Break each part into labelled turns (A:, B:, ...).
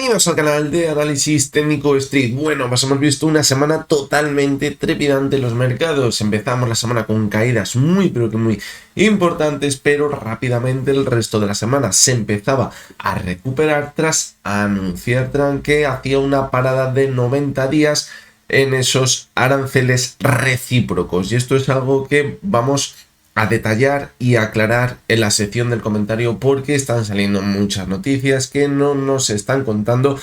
A: Bienvenidos al canal de Análisis Técnico Street. Bueno, pues hemos visto una semana totalmente trepidante en los mercados. Empezamos la semana con caídas muy importantes, pero rápidamente el resto de la semana se empezaba a recuperar tras anunciar Trump que hacía una parada de 90 días en esos aranceles recíprocos. Y esto es algo que vamos a detallar y aclarar en la sección del comentario, porque están saliendo muchas noticias que no nos están contando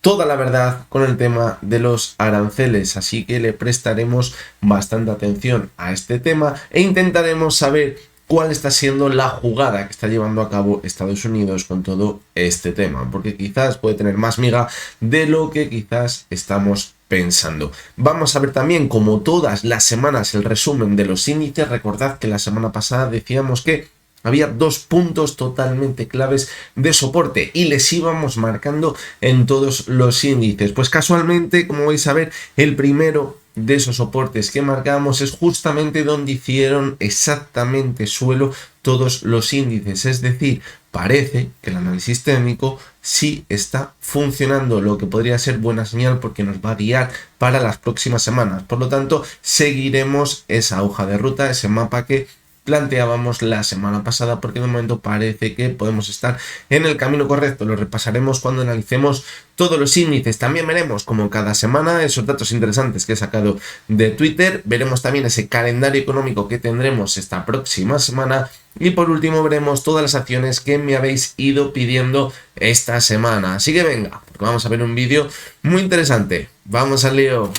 A: toda la verdad con el tema de los aranceles, así que le prestaremos bastante atención a este tema e intentaremos saber cuál está siendo la jugada que está llevando a cabo Estados Unidos con todo este tema, porque quizás puede tener más miga de lo que quizás estamos pensando. Vamos a ver también, como todas las semanas, el resumen de los índices. Recordad que la semana pasada decíamos que había dos puntos totalmente claves de soporte y les íbamos marcando en todos los índices. Pues casualmente, como vais a ver, el primero de esos soportes que marcamos es justamente donde hicieron exactamente suelo todos los índices. Es decir, parece que el análisis técnico sí está funcionando, lo que podría ser buena señal porque nos va a guiar para las próximas semanas. Por lo tanto, seguiremos esa hoja de ruta, ese mapa que planteábamos la semana pasada, porque de momento parece que podemos estar en el camino correcto. Lo repasaremos cuando analicemos todos los índices. También veremos, como cada semana, esos datos interesantes que he sacado de Twitter. Veremos también ese calendario económico que tendremos esta próxima semana. Y por último veremos todas las acciones que me habéis ido pidiendo esta semana. Así que venga, porque vamos a ver un vídeo muy interesante. ¡Vamos al lío!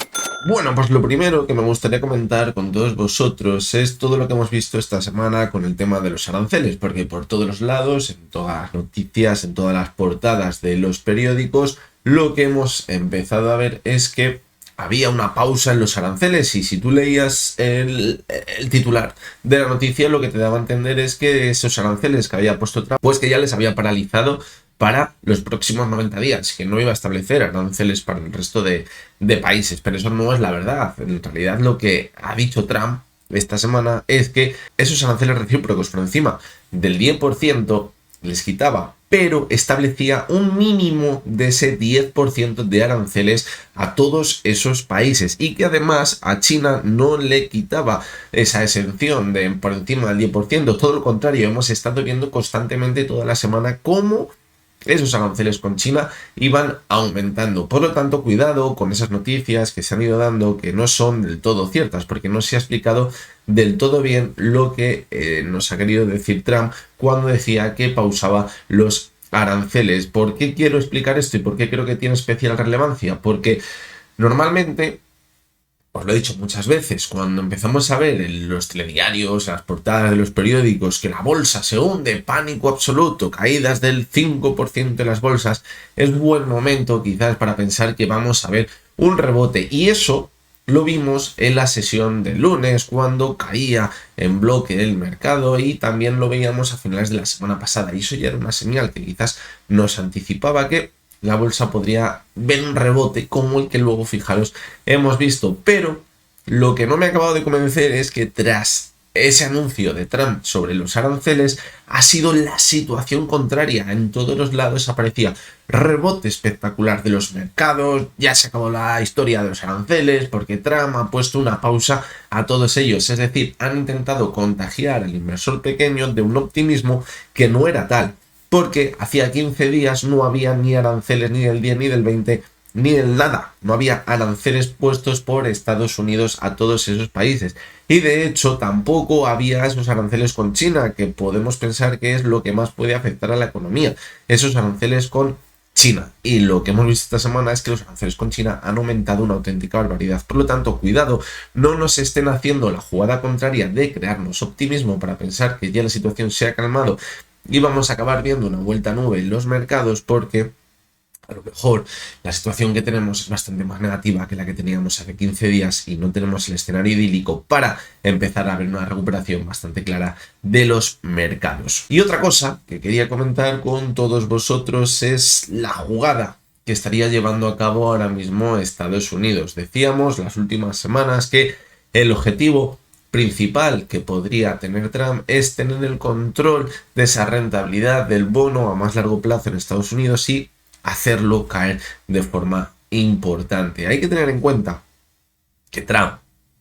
A: Bueno, pues lo primero que me gustaría comentar con todos vosotros es todo lo que hemos visto esta semana con el tema de los aranceles, porque por todos los lados, en todas las noticias, en todas las portadas de los periódicos, lo que hemos empezado a ver es que había una pausa en los aranceles, y si tú leías el titular de la noticia, lo que te daba a entender es que esos aranceles que había puesto Trump, pues que ya les había paralizado para los próximos 90 días, que no iba a establecer aranceles para el resto de países, pero eso no es la verdad. En realidad lo que ha dicho Trump esta semana es que esos aranceles recíprocos por encima del 10% les quitaba, pero establecía un mínimo de ese 10% de aranceles a todos esos países, y que además a China no le quitaba esa exención de por encima del 10%, todo lo contrario. Hemos estado viendo constantemente toda la semana cómo esos aranceles con China iban aumentando. Por lo tanto, cuidado con esas noticias que se han ido dando, que no son del todo ciertas, porque no se ha explicado del todo bien lo que nos ha querido decir Trump cuando decía que pausaba los aranceles. ¿Por qué quiero explicar esto y por qué creo que tiene especial relevancia? Porque normalmente, os lo he dicho muchas veces, cuando empezamos a ver en los telediarios, las portadas de los periódicos, que la bolsa se hunde, pánico absoluto, caídas del 5% de las bolsas, es buen momento quizás para pensar que vamos a ver un rebote. Y eso lo vimos en la sesión del lunes, cuando caía en bloque el mercado, y también lo veíamos a finales de la semana pasada. Y eso ya era una señal que quizás nos anticipaba que la bolsa podría ver un rebote como el que luego, fijaros, hemos visto. Pero lo que no me ha acabado de convencer es que tras ese anuncio de Trump sobre los aranceles ha sido la situación contraria. En todos los lados aparecía rebote espectacular de los mercados. Ya se acabó la historia de los aranceles porque Trump ha puesto una pausa a todos ellos. Es decir, han intentado contagiar al inversor pequeño de un optimismo que no era tal, porque hacía 15 días no había ni aranceles ni del 10 ni del 20 ni del nada. No había aranceles puestos por Estados Unidos a todos esos países. Y de hecho tampoco había esos aranceles con China, que podemos pensar que es lo que más puede afectar a la economía. Esos aranceles con China. Y lo que hemos visto esta semana es que los aranceles con China han aumentado una auténtica barbaridad. Por lo tanto, cuidado, no nos estén haciendo la jugada contraria de crearnos optimismo para pensar que ya la situación se ha calmado y vamos a acabar viendo una vuelta a nube en los mercados, porque a lo mejor la situación que tenemos es bastante más negativa que la que teníamos hace 15 días y no tenemos el escenario idílico para empezar a ver una recuperación bastante clara de los mercados. Y otra cosa que quería comentar con todos vosotros es la jugada que estaría llevando a cabo ahora mismo Estados Unidos. Decíamos las últimas semanas que el objetivo principal que podría tener Trump es tener el control de esa rentabilidad del bono a más largo plazo en Estados Unidos y hacerlo caer de forma importante. Hay que tener en cuenta que Trump,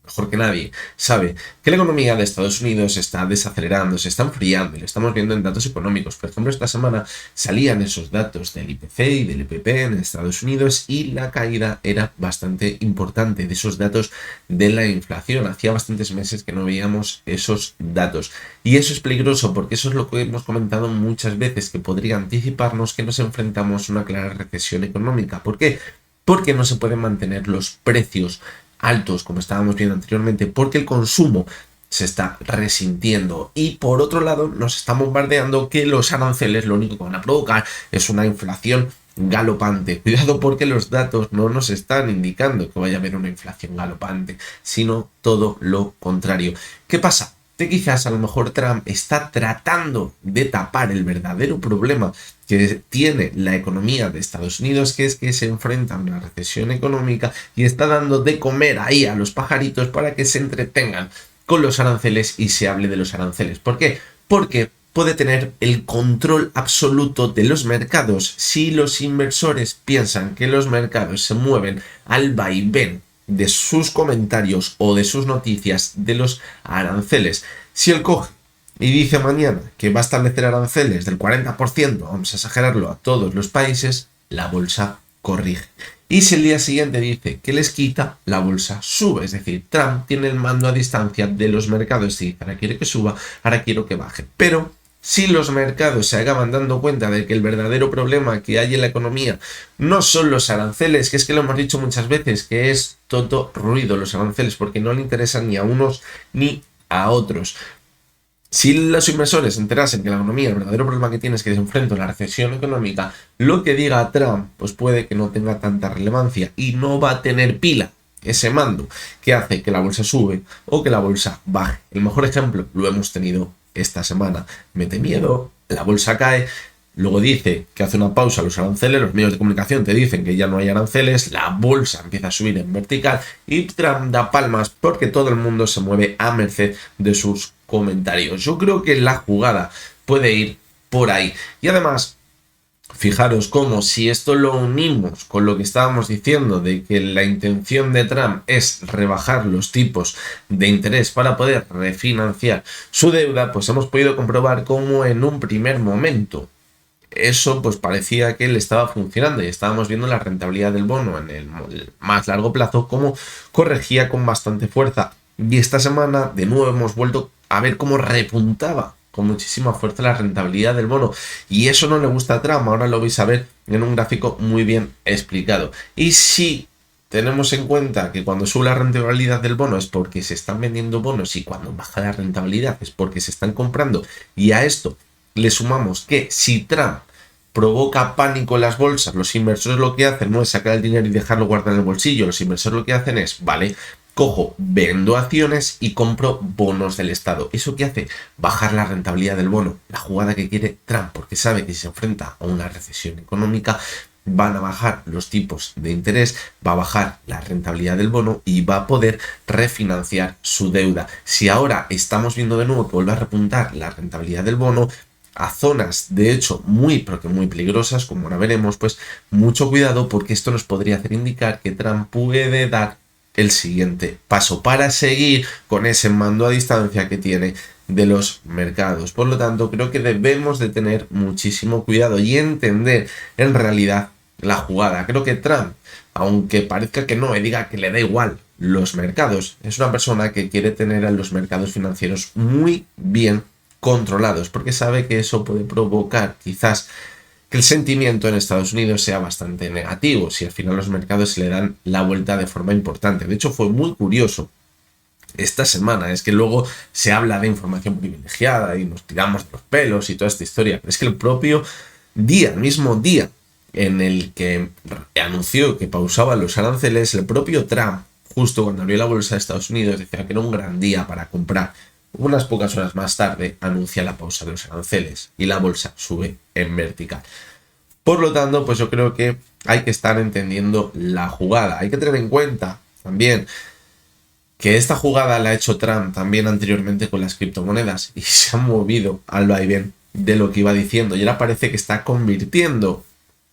A: mejor que nadie, sabe que la economía de Estados Unidos se está desacelerando, se está enfriando y lo estamos viendo en datos económicos. Por ejemplo, esta semana salían esos datos del IPC y del IPP en Estados Unidos y la caída era bastante importante de esos datos de la inflación. Hacía bastantes meses que no veíamos esos datos y eso es peligroso porque eso es lo que hemos comentado muchas veces, que podría anticiparnos que nos enfrentamos a una clara recesión económica. ¿Por qué? Porque no se pueden mantener los precios altos, como estábamos viendo anteriormente, porque el consumo se está resintiendo y por otro lado nos están bombardeando que los aranceles lo único que van a provocar es una inflación galopante. Cuidado porque los datos no nos están indicando que vaya a haber una inflación galopante, sino todo lo contrario. ¿Qué pasa? Que quizás a lo mejor Trump está tratando de tapar el verdadero problema que tiene la economía de Estados Unidos, que es que se enfrenta a una recesión económica y está dando de comer ahí a los pajaritos para que se entretengan con los aranceles y se hable de los aranceles. ¿Por qué? Porque puede tener el control absoluto de los mercados si los inversores piensan que los mercados se mueven al vaivén de sus comentarios o de sus noticias de los aranceles. Si él coge y dice mañana que va a establecer aranceles del 40%, vamos a exagerarlo, a todos los países, la bolsa corrige. Y si el día siguiente dice que les quita, la bolsa sube. Es decir, Trump tiene el mando a distancia de los mercados y dice, ahora quiero que suba, ahora quiero que baje. Pero si los mercados se acaban dando cuenta de que el verdadero problema que hay en la economía no son los aranceles, que es que lo hemos dicho muchas veces, que es todo ruido los aranceles, porque no le interesan ni a unos ni a otros. Si los inversores se enterasen que la economía, el verdadero problema que tiene es que se enfrenta a la recesión económica, lo que diga Trump, pues puede que no tenga tanta relevancia y no va a tener pila ese mando que hace que la bolsa sube o que la bolsa baje. El mejor ejemplo lo hemos tenido esta semana. Mete miedo, la bolsa cae, luego dice que hace una pausa a los aranceles, los medios de comunicación te dicen que ya no hay aranceles, la bolsa empieza a subir en vertical y Trump da palmas porque todo el mundo se mueve a merced de sus comentarios. Yo creo que la jugada puede ir por ahí. Y además, fijaros cómo si esto lo unimos con lo que estábamos diciendo de que la intención de Trump es rebajar los tipos de interés para poder refinanciar su deuda, pues hemos podido comprobar cómo en un primer momento eso pues parecía que le estaba funcionando y estábamos viendo la rentabilidad del bono en el más largo plazo cómo corregía con bastante fuerza. Y esta semana de nuevo hemos vuelto a ver cómo repuntaba con muchísima fuerza la rentabilidad del bono. Y eso no le gusta a Trump, ahora lo vais a ver en un gráfico muy bien explicado. Y si tenemos en cuenta que cuando sube la rentabilidad del bono es porque se están vendiendo bonos y cuando baja la rentabilidad es porque se están comprando, y a esto le sumamos que si Trump provoca pánico en las bolsas, los inversores lo que hacen no es sacar el dinero y dejarlo guardado en el bolsillo, los inversores lo que hacen es, vale, cojo, vendo acciones y compro bonos del Estado. ¿Eso qué hace? Bajar la rentabilidad del bono, la jugada que quiere Trump, porque sabe que si se enfrenta a una recesión económica van a bajar los tipos de interés, va a bajar la rentabilidad del bono y va a poder refinanciar su deuda. Si ahora estamos viendo de nuevo que vuelve a repuntar la rentabilidad del bono a zonas de hecho muy peligrosas, como ahora veremos, pues mucho cuidado porque esto nos podría hacer indicar que Trump puede dar el siguiente paso para seguir con ese mando a distancia que tiene de los mercados. Por lo tanto, creo que debemos de tener muchísimo cuidado y entender en realidad la jugada. Creo que Trump, aunque parezca que no y diga que le da igual los mercados, es una persona que quiere tener a los mercados financieros muy bien controlados, porque sabe que eso puede provocar quizás que el sentimiento en Estados Unidos sea bastante negativo si al final los mercados se le dan la vuelta de forma importante. De hecho, fue muy curioso esta semana, es que luego se habla de información privilegiada y nos tiramos de los pelos y toda esta historia, pero es que el propio día, el mismo día en el que anunció que pausaba los aranceles, el propio Trump, justo cuando abrió la bolsa de Estados Unidos, decía que era un gran día para comprar. Unas pocas horas más tarde anuncia la pausa de los aranceles y la bolsa sube en vertical. Por lo tanto, pues yo creo que hay que estar entendiendo la jugada. Hay que tener en cuenta también que esta jugada la ha hecho Trump también anteriormente con las criptomonedas y se ha movido al vaivén de lo que iba diciendo y ahora parece que está convirtiendo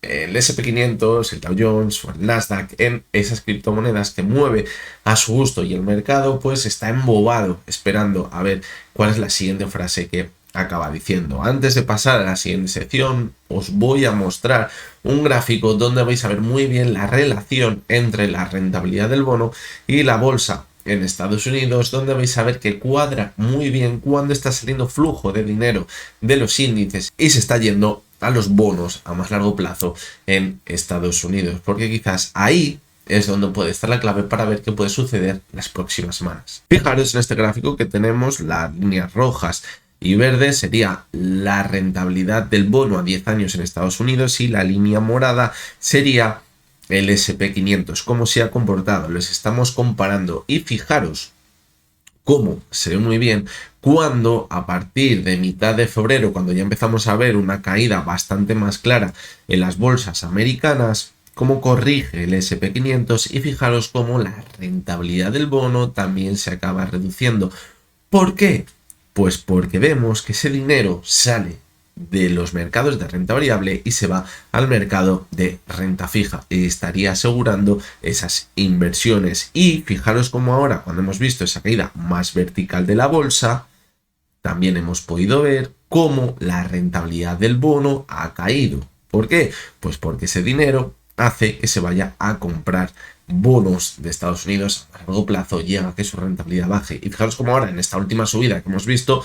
A: el SP500, el Dow Jones o el Nasdaq en esas criptomonedas que mueve a su gusto, y el mercado pues está embobado esperando a ver cuál es la siguiente frase que acaba diciendo. Antes de pasar a la siguiente sección, os voy a mostrar un gráfico donde vais a ver muy bien la relación entre la rentabilidad del bono y la bolsa en Estados Unidos, donde vais a ver que cuadra muy bien cuando está saliendo flujo de dinero de los índices y se está yendo a los bonos a más largo plazo en Estados Unidos, porque quizás ahí es donde puede estar la clave para ver qué puede suceder las próximas semanas. Fijaros en este gráfico que tenemos las líneas rojas y verdes sería la rentabilidad del bono a 10 años en Estados Unidos, y la línea morada sería el SP500, cómo se ha comportado. Les estamos comparando y fijaros cómo se ve muy bien cuando a partir de mitad de febrero, cuando ya empezamos a ver una caída bastante más clara en las bolsas americanas, cómo corrige el SP500, y fijaros cómo la rentabilidad del bono también se acaba reduciendo. ¿Por qué? Pues porque vemos que ese dinero sale de los mercados de renta variable y se va al mercado de renta fija, y estaría asegurando esas inversiones. Y fijaros cómo ahora, cuando hemos visto esa caída más vertical de la bolsa, también hemos podido ver cómo la rentabilidad del bono ha caído. ¿Por qué? Pues porque ese dinero hace que se vaya a comprar bonos de Estados Unidos a largo plazo, llega a que su rentabilidad baje. Y fijaros cómo ahora en esta última subida que hemos visto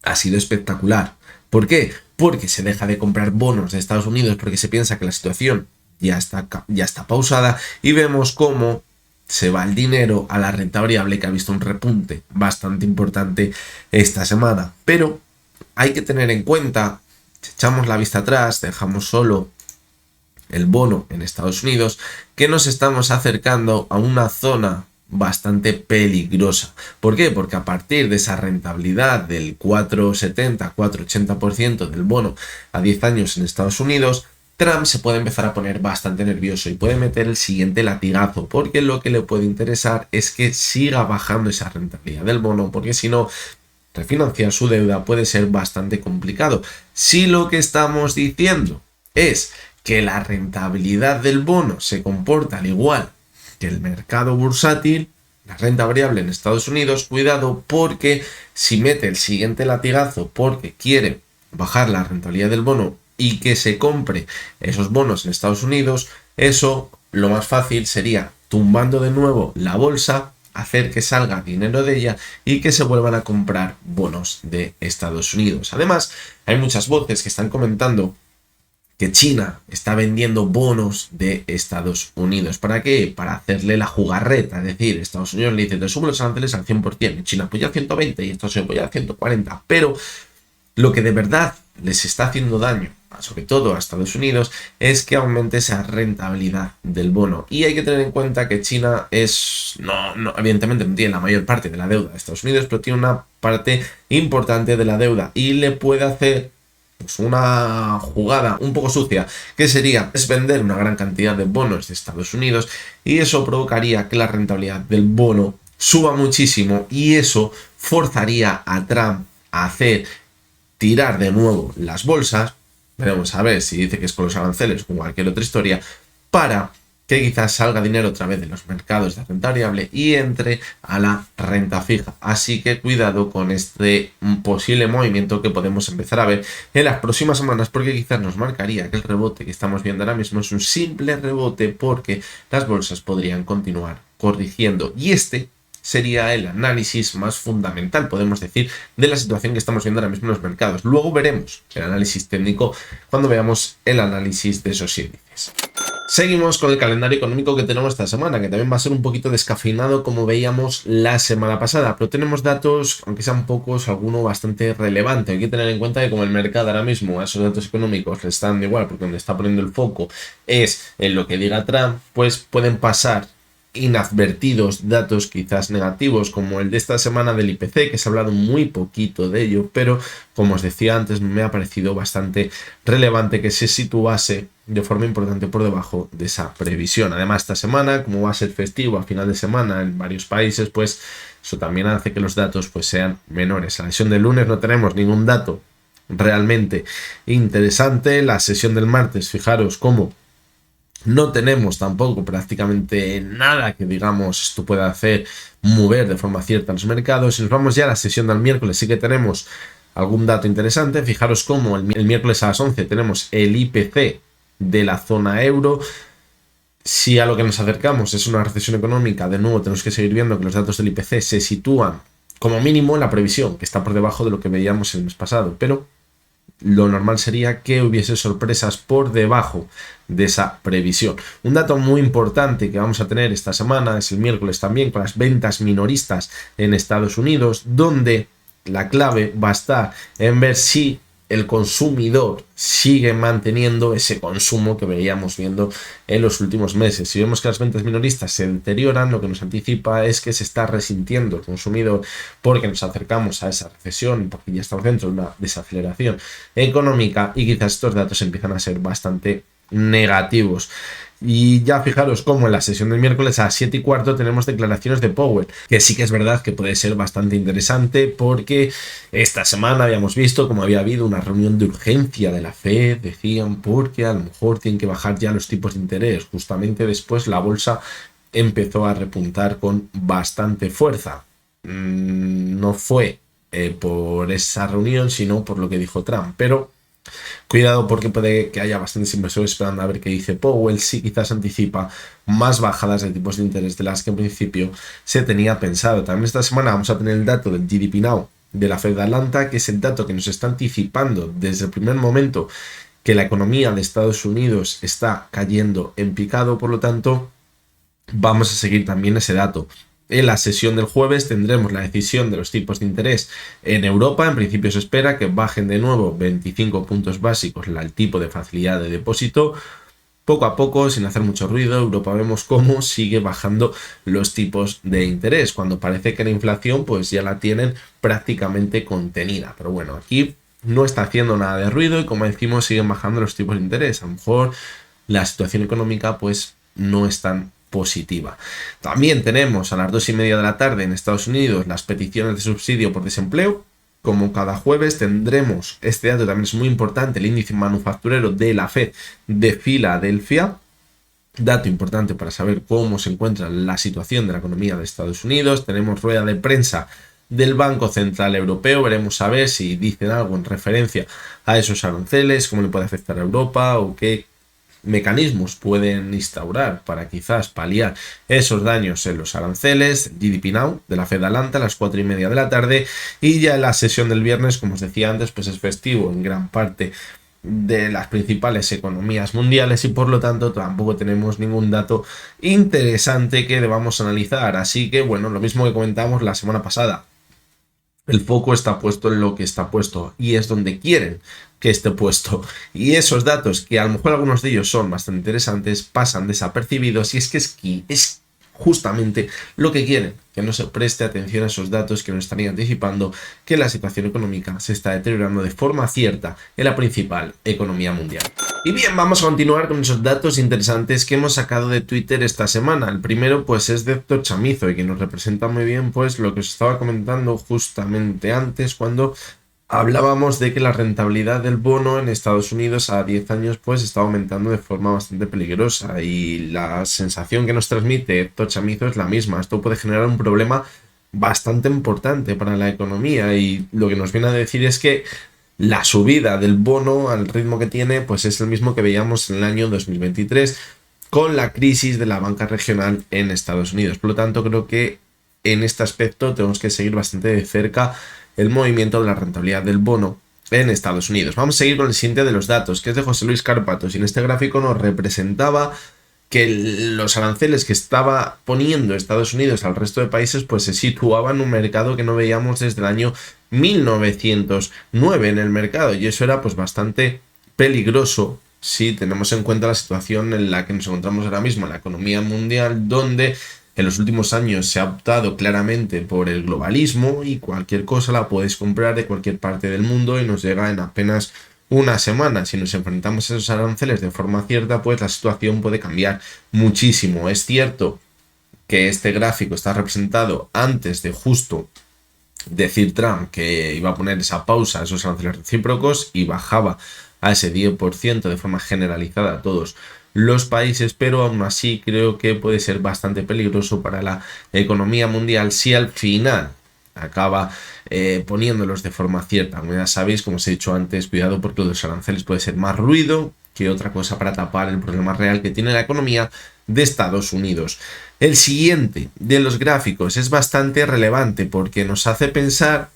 A: ha sido espectacular. ¿Por qué? Porque se deja de comprar bonos de Estados Unidos porque se piensa que la situación ya está pausada, y vemos cómo se va el dinero a la renta variable, que ha visto un repunte bastante importante esta semana. Pero hay que tener en cuenta, si echamos la vista atrás, dejamos solo el bono en Estados Unidos, que nos estamos acercando a una zona bastante peligrosa. ¿Por qué? Porque a partir de esa rentabilidad del 4,70, 4,80% del bono a 10 años en Estados Unidos, Trump se puede empezar a poner bastante nervioso y puede meter el siguiente latigazo, porque lo que le puede interesar es que siga bajando esa rentabilidad del bono, porque si no, refinanciar su deuda puede ser bastante complicado. Si lo que estamos diciendo es que la rentabilidad del bono se comporta al igual que el mercado bursátil, la renta variable en Estados Unidos, cuidado, porque si mete el siguiente latigazo porque quiere bajar la rentabilidad del bono y que se compre esos bonos en Estados Unidos, eso lo más fácil sería, tumbando de nuevo la bolsa, hacer que salga dinero de ella y que se vuelvan a comprar bonos de Estados Unidos. Además, hay muchas voces que están comentando que China está vendiendo bonos de Estados Unidos. ¿Para qué? Para hacerle la jugarreta. Es decir, Estados Unidos le dice, te subo los aranceles al 100%, y China apoya al 120% y Estados Unidos apoya al 140%. Pero lo que de verdad les está haciendo daño, sobre todo a Estados Unidos, es que aumente esa rentabilidad del bono. Y hay que tener en cuenta que China evidentemente no tiene la mayor parte de la deuda de Estados Unidos, pero tiene una parte importante de la deuda, y le puede hacer pues una jugada un poco sucia, que sería vender una gran cantidad de bonos de Estados Unidos, y eso provocaría que la rentabilidad del bono suba muchísimo, y eso forzaría a Trump a hacer tirar de nuevo las bolsas. Veremos a ver si dice que es con los aranceles o cualquier otra historia, para que quizás salga dinero otra vez de los mercados de renta variable y entre a la renta fija. Así que cuidado con este posible movimiento que podemos empezar a ver en las próximas semanas, porque quizás nos marcaría que el rebote que estamos viendo ahora mismo es un simple rebote, porque las bolsas podrían continuar corrigiendo. Y este sería el análisis más fundamental, podemos decir, de la situación que estamos viendo ahora mismo en los mercados. Luego veremos el análisis técnico cuando veamos el análisis de esos índices. Seguimos con el calendario económico que tenemos esta semana, que también va a ser un poquito descafeinado como veíamos la semana pasada, pero tenemos datos, aunque sean pocos, alguno bastante relevante. Hay que tener en cuenta que como el mercado ahora mismo a esos datos económicos le están igual, porque donde está poniendo el foco es en lo que diga Trump, pues pueden pasar inadvertidos datos quizás negativos, como el de esta semana del IPC, que se ha hablado muy poquito de ello, pero como os decía antes, me ha parecido bastante relevante que se situase de forma importante por debajo de esa previsión. Además, esta semana, como va a ser festivo a final de semana en varios países, pues eso también hace que los datos pues sean menores. A la sesión del lunes no tenemos ningún dato realmente interesante. La sesión del martes, fijaros cómo no tenemos tampoco prácticamente nada que digamos esto pueda hacer mover de forma cierta los mercados. Si nos vamos ya a la sesión del miércoles, sí que tenemos algún dato interesante. Fijaros cómo el miércoles a las 11 tenemos el IPC de la zona euro. Si a lo que nos acercamos es una recesión económica, de nuevo tenemos que seguir viendo que los datos del IPC se sitúan como mínimo en la previsión, que está por debajo de lo que veíamos el mes pasado, pero lo normal sería que hubiese sorpresas por debajo de esa previsión. Un dato muy importante que vamos a tener esta semana es el miércoles también, con las ventas minoristas en Estados Unidos, donde la clave va a estar en ver si el consumidor sigue manteniendo ese consumo que veíamos viendo en los últimos meses. Si vemos que las ventas minoristas se deterioran, lo que nos anticipa es que se está resintiendo el consumidor porque nos acercamos a esa recesión, porque ya estamos dentro de una desaceleración económica y quizás estos datos empiezan a ser bastante negativos. Y ya fijaros cómo en la sesión del miércoles a las 7:15 tenemos declaraciones de Powell, que sí que es verdad que puede ser bastante interesante porque esta semana habíamos visto como había habido una reunión de urgencia de la Fed, decían porque a lo mejor tienen que bajar ya los tipos de interés. Justamente después la bolsa empezó a repuntar con bastante fuerza. No fue por esa reunión, sino por lo que dijo Trump, pero cuidado porque puede que haya bastantes inversores esperando a ver qué dice Powell. Sí, quizás anticipa más bajadas de tipos de interés de las que en principio se tenía pensado. También esta semana vamos a tener el dato del GDP Now de la Fed de Atlanta, que es el dato que nos está anticipando desde el primer momento que la economía de Estados Unidos está cayendo en picado. Por lo tanto, vamos a seguir también ese dato. En la sesión del jueves tendremos la decisión de los tipos de interés en Europa. En principio se espera que bajen de nuevo 25 puntos básicos el tipo de facilidad de depósito. Poco a poco, sin hacer mucho ruido, Europa vemos cómo sigue bajando los tipos de interés, cuando parece que la inflación pues ya la tienen prácticamente contenida. Pero bueno, aquí no está haciendo nada de ruido y como decimos siguen bajando los tipos de interés. A lo mejor la situación económica pues no es tan positiva. También tenemos a las 2:30 de la tarde en Estados Unidos las peticiones de subsidio por desempleo. Como cada jueves tendremos este dato, también es muy importante, el índice manufacturero de la Fed de Filadelfia. Dato importante para saber cómo se encuentra la situación de la economía de Estados Unidos. Tenemos rueda de prensa del Banco Central Europeo. Veremos a ver si dicen algo en referencia a esos aranceles, cómo le puede afectar a Europa o qué mecanismos pueden instaurar para quizás paliar esos daños en los aranceles. GDP Now de la Fed de Atlanta a las 4:30 de la tarde, y ya en la sesión del viernes, como os decía antes, pues es festivo en gran parte de las principales economías mundiales y por lo tanto tampoco tenemos ningún dato interesante que debamos analizar. Así que bueno, lo mismo que comentamos la semana pasada, el foco está puesto en lo que está puesto y es donde quieren que esté puesto. Y esos datos, que a lo mejor algunos de ellos son bastante interesantes, pasan desapercibidos y es justamente lo que quieren, que no se preste atención a esos datos que nos están anticipando que la situación económica se está deteriorando de forma cierta en la principal economía mundial. Y bien, vamos a continuar con esos datos interesantes que hemos sacado de Twitter esta semana. El primero pues es de Héctor Chamizo y que nos representa muy bien pues lo que os estaba comentando justamente antes cuando hablábamos de que la rentabilidad del bono en Estados Unidos a 10 años pues está aumentando de forma bastante peligrosa y la sensación que nos transmite Héctor Chamizo es la misma. Esto puede generar un problema bastante importante para la economía y lo que nos viene a decir es que la subida del bono al ritmo que tiene pues es el mismo que veíamos en el año 2023 con la crisis de la banca regional en Estados Unidos. Por lo tanto, creo que en este aspecto tenemos que seguir bastante de cerca el movimiento de la rentabilidad del bono en Estados Unidos. Vamos a seguir con el siguiente de los datos, que es de José Luis Cárpatos, y en este gráfico nos representaba que los aranceles que estaba poniendo Estados Unidos al resto de países pues se situaban en un mercado que no veíamos desde el año 1909 en el mercado, y eso era pues bastante peligroso si tenemos en cuenta la situación en la que nos encontramos ahora mismo en la economía mundial, donde en los últimos años se ha optado claramente por el globalismo y cualquier cosa la puedes comprar de cualquier parte del mundo y nos llega en apenas una semana. Si nos enfrentamos a esos aranceles de forma cierta, pues la situación puede cambiar muchísimo. Es cierto que este gráfico está representado antes de justo decir Trump que iba a poner esa pausa a esos aranceles recíprocos y bajaba a ese 10% de forma generalizada a todos los países, pero aún así creo que puede ser bastante peligroso para la economía mundial si al final acaba poniéndolos de forma cierta. Como ya sabéis, como os he dicho antes, cuidado porque los aranceles puede ser más ruido que otra cosa para tapar el problema real que tiene la economía de Estados Unidos. El siguiente de los gráficos es bastante relevante porque nos hace pensar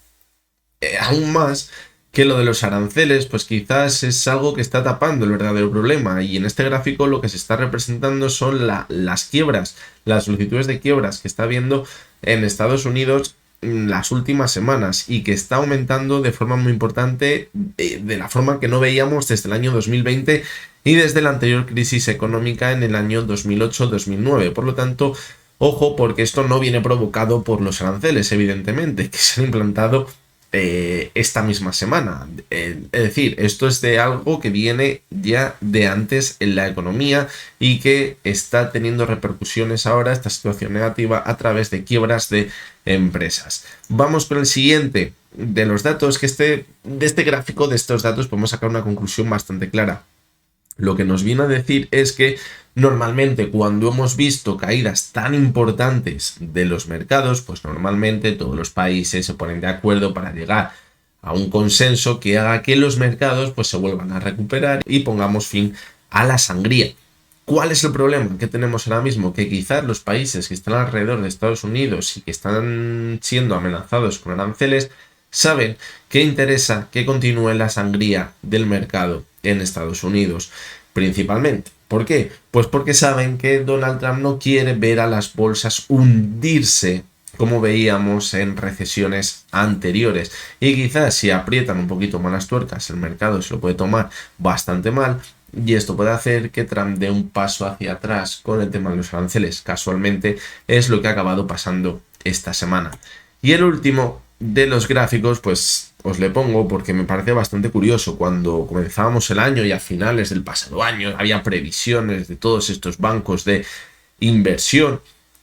A: aún más que lo de los aranceles pues quizás es algo que está tapando el verdadero problema, y en este gráfico lo que se está representando son las quiebras, las solicitudes de quiebras que está habiendo en Estados Unidos las últimas semanas y que está aumentando de forma muy importante, de la forma que no veíamos desde el año 2020 y desde la anterior crisis económica en el año 2008-2009. Por lo tanto, ojo, porque esto no viene provocado por los aranceles, evidentemente, que se han implantado esta misma semana. Es decir, esto es de algo que viene ya de antes en la economía y que está teniendo repercusiones ahora, esta situación negativa, a través de quiebras de empresas. Vamos con el siguiente de los datos, que de este gráfico, de estos datos, podemos sacar una conclusión bastante clara. Lo que nos viene a decir es que normalmente cuando hemos visto caídas tan importantes de los mercados, pues normalmente todos los países se ponen de acuerdo para llegar a un consenso que haga que los mercados pues se vuelvan a recuperar y pongamos fin a la sangría. ¿Cuál es el problema que tenemos ahora mismo? Que quizás los países que están alrededor de Estados Unidos y que están siendo amenazados con aranceles saben que interesa que continúe la sangría del mercado en Estados Unidos, principalmente. ¿Por qué? Pues porque saben que Donald Trump no quiere ver a las bolsas hundirse como veíamos en recesiones anteriores, y quizás si aprietan un poquito más las tuercas el mercado se lo puede tomar bastante mal, y esto puede hacer que Trump dé un paso hacia atrás con el tema de los aranceles. Casualmente es lo que ha acabado pasando esta semana. Y el último de los gráficos, pues os le pongo porque me parece bastante curioso. Cuando comenzábamos el año y a finales del pasado año había previsiones de todos estos bancos de inversión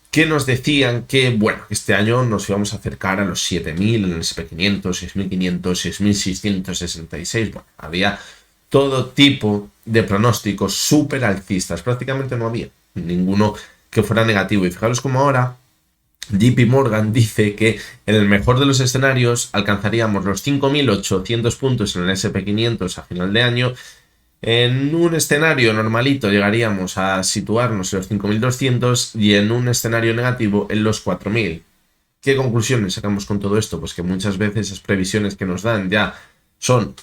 A: que nos decían que, bueno, este año nos íbamos a acercar a los 7.000 en el SP500, 6.500, 6.666. Bueno, había todo tipo de pronósticos súper alcistas. Prácticamente no había ninguno que fuera negativo. Y fijaros como ahora JP Morgan dice que en el mejor de los escenarios alcanzaríamos los 5.800 puntos en el SP500 a final de año. En un escenario normalito llegaríamos a situarnos en los 5.200 y en un escenario negativo en los 4.000. ¿Qué conclusiones sacamos con todo esto? Pues que muchas veces esas previsiones que nos dan ya son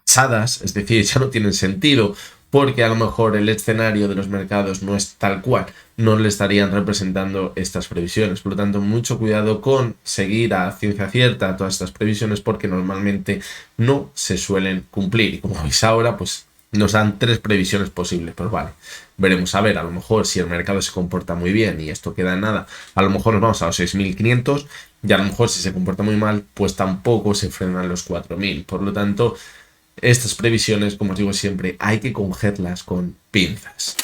A: pasadas, es decir, ya no tienen sentido, porque a lo mejor el escenario de los mercados no es tal cual, no le estarían representando estas previsiones. Por lo tanto, mucho cuidado con seguir a ciencia cierta todas estas previsiones, porque normalmente no se suelen cumplir. Y como veis ahora, pues nos dan 3 previsiones posibles. Pues vale, veremos a ver, a lo mejor si el mercado se comporta muy bien y esto queda en nada, a lo mejor nos vamos a los 6.500, y a lo mejor si se comporta muy mal, pues tampoco se frenan los 4.000. Por lo tanto, estas previsiones, como os digo siempre, hay que cogerlas con pinzas.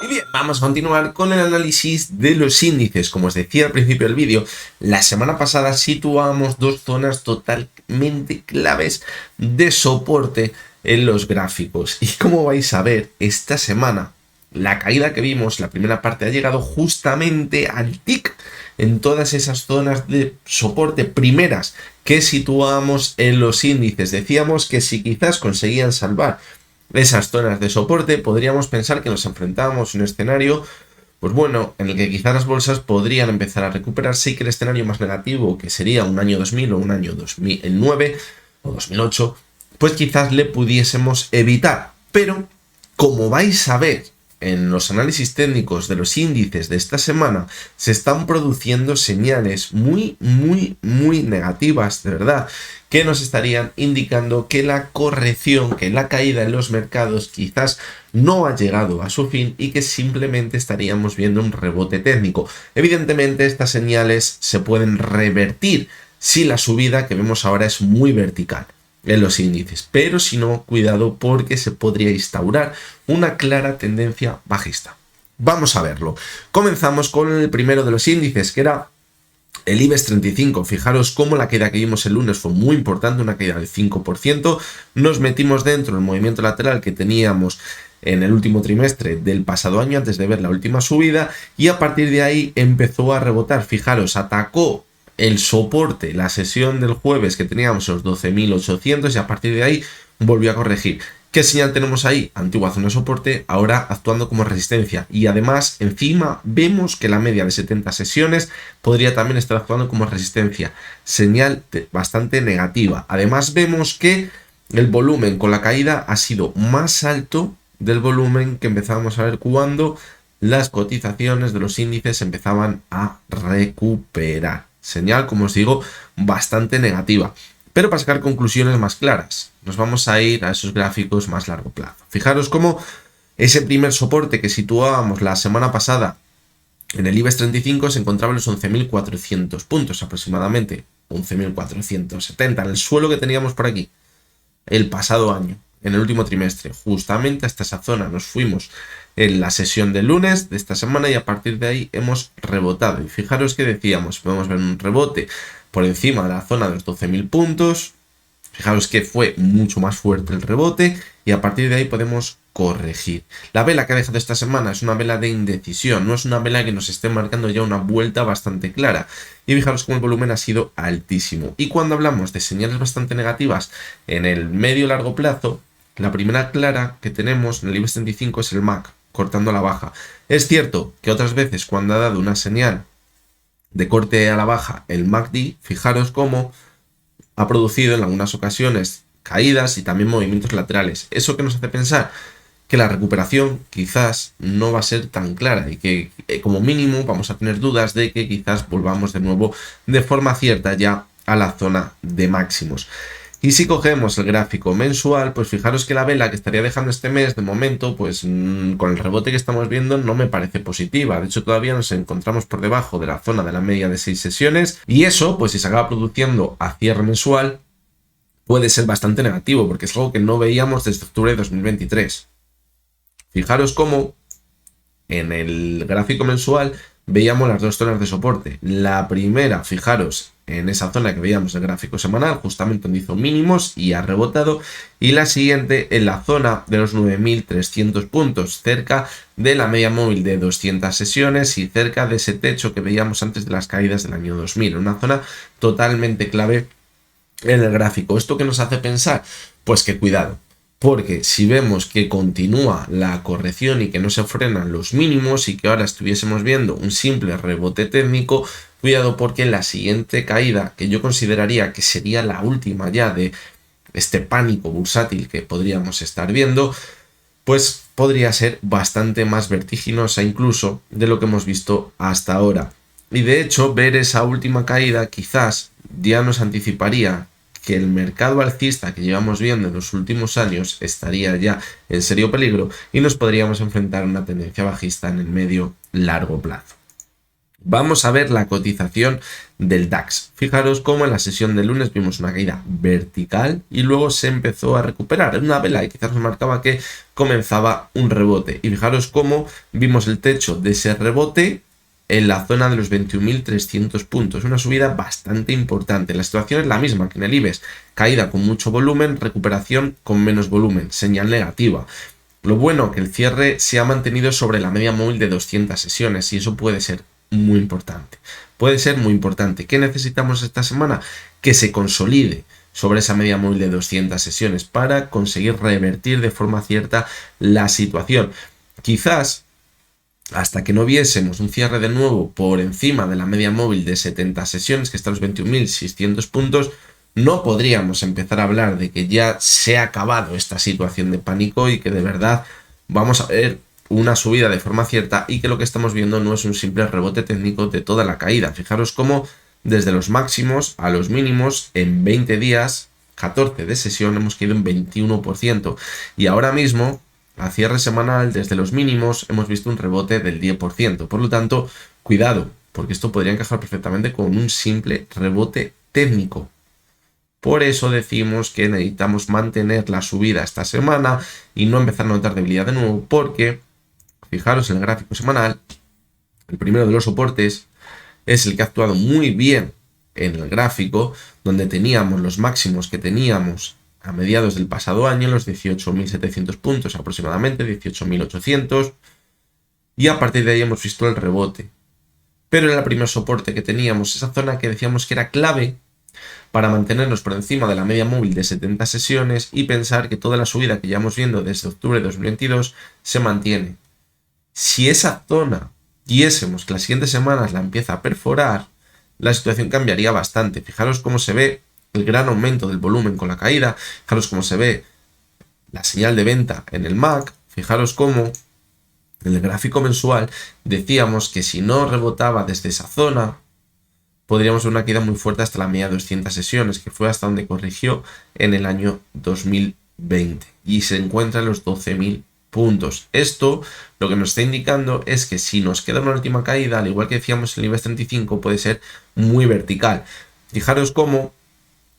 A: Y bien, vamos a continuar con el análisis de los índices. Como os decía al principio del vídeo, la semana pasada situábamos 2 zonas totalmente claves de soporte en los gráficos. Y como vais a ver, esta semana la caída que vimos, la primera parte, ha llegado justamente al tick en todas esas zonas de soporte primeras que situábamos en los índices. Decíamos que si quizás conseguían salvar esas zonas de soporte, podríamos pensar que nos enfrentábamos a un escenario, pues bueno, en el que quizás las bolsas podrían empezar a recuperarse, y que el escenario más negativo, que sería un año 2000 o un año 2009 o 2008, pues quizás le pudiésemos evitar. Pero, como vais a ver en los análisis técnicos de los índices de esta semana, se están produciendo señales muy negativas, de verdad, que nos estarían indicando que la corrección, que la caída en los mercados quizás no ha llegado a su fin y que simplemente estaríamos viendo un rebote técnico. Evidentemente, estas señales se pueden revertir si la subida que vemos ahora es muy vertical en los índices, pero si no, cuidado, porque se podría instaurar una clara tendencia bajista. Vamos a verlo. Comenzamos con el primero de los índices, que era El IBEX 35, fijaros cómo la caída que vimos el lunes fue muy importante, una caída del 5%. Nos metimos dentro del movimiento lateral que teníamos en el último trimestre del pasado año antes de ver la última subida y a partir de ahí empezó a rebotar. Fijaros, atacó el soporte, la sesión del jueves que teníamos los 12.800 y a partir de ahí volvió a corregir. ¿Qué señal tenemos ahí? Antigua zona de soporte, ahora actuando como resistencia. Y además, encima, vemos que la media de 70 sesiones podría también estar actuando como resistencia. Señal bastante negativa. Además, vemos que el volumen con la caída ha sido más alto del volumen que empezábamos a ver cuando las cotizaciones de los índices empezaban a recuperar. Señal, como os digo, bastante negativa. Pero para sacar conclusiones más claras, nos vamos a ir a esos gráficos más largo plazo. Fijaros cómo ese primer soporte que situábamos la semana pasada en el IBEX 35 se encontraba en los 11.400 puntos aproximadamente, 11.470, en el suelo que teníamos por aquí el pasado año, en el último trimestre. Justamente hasta esa zona nos fuimos en la sesión del lunes de esta semana y a partir de ahí hemos rebotado. Y fijaros que decíamos, podemos ver un rebote por encima de la zona de los 12.000 puntos. Fijaros que fue mucho más fuerte el rebote y a partir de ahí podemos corregir. La vela que ha dejado esta semana es una vela de indecisión, no es una vela que nos esté marcando ya una vuelta bastante clara. Y fijaros cómo el volumen ha sido altísimo. Y cuando hablamos de señales bastante negativas en el medio largo plazo, la primera clara que tenemos en el IBEX 35 es el MAC, cortando a la baja. Es cierto que otras veces cuando ha dado una señal de corte a la baja el MACD, fijaros cómo ha producido en algunas ocasiones caídas y también movimientos laterales. Eso que nos hace pensar que la recuperación quizás no va a ser tan clara y que como mínimo vamos a tener dudas de que quizás volvamos de nuevo de forma cierta ya a la zona de máximos. Y si cogemos el gráfico mensual, pues fijaros que la vela que estaría dejando este mes, de momento, pues con el rebote que estamos viendo, no me parece positiva. De hecho, todavía nos encontramos por debajo de la zona de la media de 6 sesiones. Y eso, pues si se acaba produciendo a cierre mensual, puede ser bastante negativo, porque es algo que no veíamos desde octubre de 2023. Fijaros cómo en el gráfico mensual veíamos las dos zonas de soporte. La primera, fijaros, en esa zona que veíamos el gráfico semanal, justamente donde hizo mínimos y ha rebotado. Y la siguiente en la zona de los 9.300 puntos, cerca de la media móvil de 200 sesiones y cerca de ese techo que veíamos antes de las caídas del año 2000. Una zona totalmente clave en el gráfico. ¿Esto qué nos hace pensar? Pues que cuidado. Porque si vemos que continúa la corrección y que no se frenan los mínimos y que ahora estuviésemos viendo un simple rebote técnico, cuidado porque la siguiente caída, que yo consideraría que sería la última ya de este pánico bursátil que podríamos estar viendo, pues podría ser bastante más vertiginosa incluso de lo que hemos visto hasta ahora. Y de hecho, ver esa última caída quizás ya nos anticiparía que el mercado alcista que llevamos viendo en los últimos años estaría ya en serio peligro y nos podríamos enfrentar a una tendencia bajista en el medio largo plazo. Vamos a ver la cotización del DAX. Fijaros cómo en la sesión del lunes vimos una caída vertical y luego se empezó a recuperar. Era una vela y quizás nos marcaba que comenzaba un rebote. Y fijaros cómo vimos el techo de ese rebote en la zona de los 21.300 puntos, una subida bastante importante. La situación es la misma que en el IBEX, caída con mucho volumen, recuperación con menos volumen, señal negativa. Lo bueno que el cierre se ha mantenido sobre la media móvil de 200 sesiones y eso puede ser muy importante. Puede ser muy importante. ¿Qué necesitamos esta semana? Que se consolide sobre esa media móvil de 200 sesiones para conseguir revertir de forma cierta la situación. Quizás hasta que no viésemos un cierre de nuevo por encima de la media móvil de 70 sesiones, que está a los 21.600 puntos, no podríamos empezar a hablar de que ya se ha acabado esta situación de pánico y que de verdad vamos a ver una subida de forma cierta y que lo que estamos viendo no es un simple rebote técnico de toda la caída. Fijaros cómo desde los máximos a los mínimos en 20 días, 14 de sesión, hemos caído en 21%. Y ahora mismo, a cierre semanal, desde los mínimos, hemos visto un rebote del 10%. Por lo tanto, cuidado, porque esto podría encajar perfectamente con un simple rebote técnico. Por eso decimos que necesitamos mantener la subida esta semana y no empezar a notar debilidad de nuevo, porque, fijaros en el gráfico semanal, el primero de los soportes es el que ha actuado muy bien en el gráfico, donde teníamos los máximos que teníamos a mediados del pasado año, los 18.700 puntos aproximadamente, 18.800, y a partir de ahí hemos visto el rebote. Pero era el primer soporte que teníamos, esa zona que decíamos que era clave para mantenernos por encima de la media móvil de 70 sesiones y pensar que toda la subida que llevamos viendo desde octubre de 2022 se mantiene. Si esa zona viésemos que las siguientes semanas la empieza a perforar, la situación cambiaría bastante. Fijaros cómo se ve el gran aumento del volumen con la caída, fijaros cómo se ve la señal de venta en el MAC, fijaros cómo en el gráfico mensual decíamos que si no rebotaba desde esa zona, podríamos ver una caída muy fuerte hasta la media de 200 sesiones, que fue hasta donde corrigió en el año 2020 y se encuentra en los 12.000 puntos. Esto lo que nos está indicando es que si nos queda una última caída, al igual que decíamos el IBEX 35, puede ser muy vertical. Fijaros cómo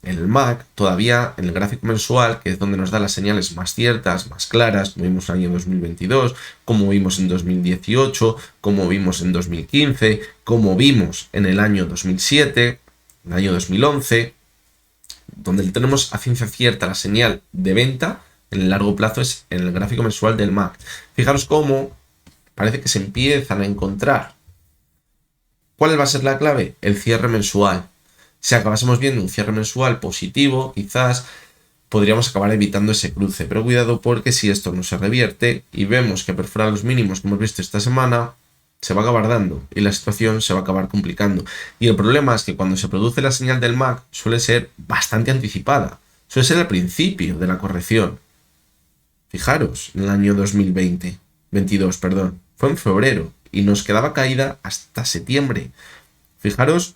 A: el MAC todavía en el gráfico mensual, que es donde nos da las señales más ciertas, más claras, como vimos en el año 2022, como vimos en 2018, como vimos en 2015, como vimos en el año 2007, en el año 2011, donde tenemos a ciencia cierta la señal de venta en el largo plazo es en el gráfico mensual del MAC. Fijaros cómo parece que se empiezan a encontrar. ¿Cuál va a ser la clave? El cierre mensual. Si acabásemos viendo un cierre mensual positivo, quizás podríamos acabar evitando ese cruce. Pero cuidado porque si esto no se revierte y vemos que perfora los mínimos que hemos visto esta semana, se va a acabar dando y la situación se va a acabar complicando. Y el problema es que cuando se produce la señal del MAC suele ser bastante anticipada. Suele ser el principio de la corrección. Fijaros, en el año 22, fue en febrero y nos quedaba caída hasta septiembre. Fijaros,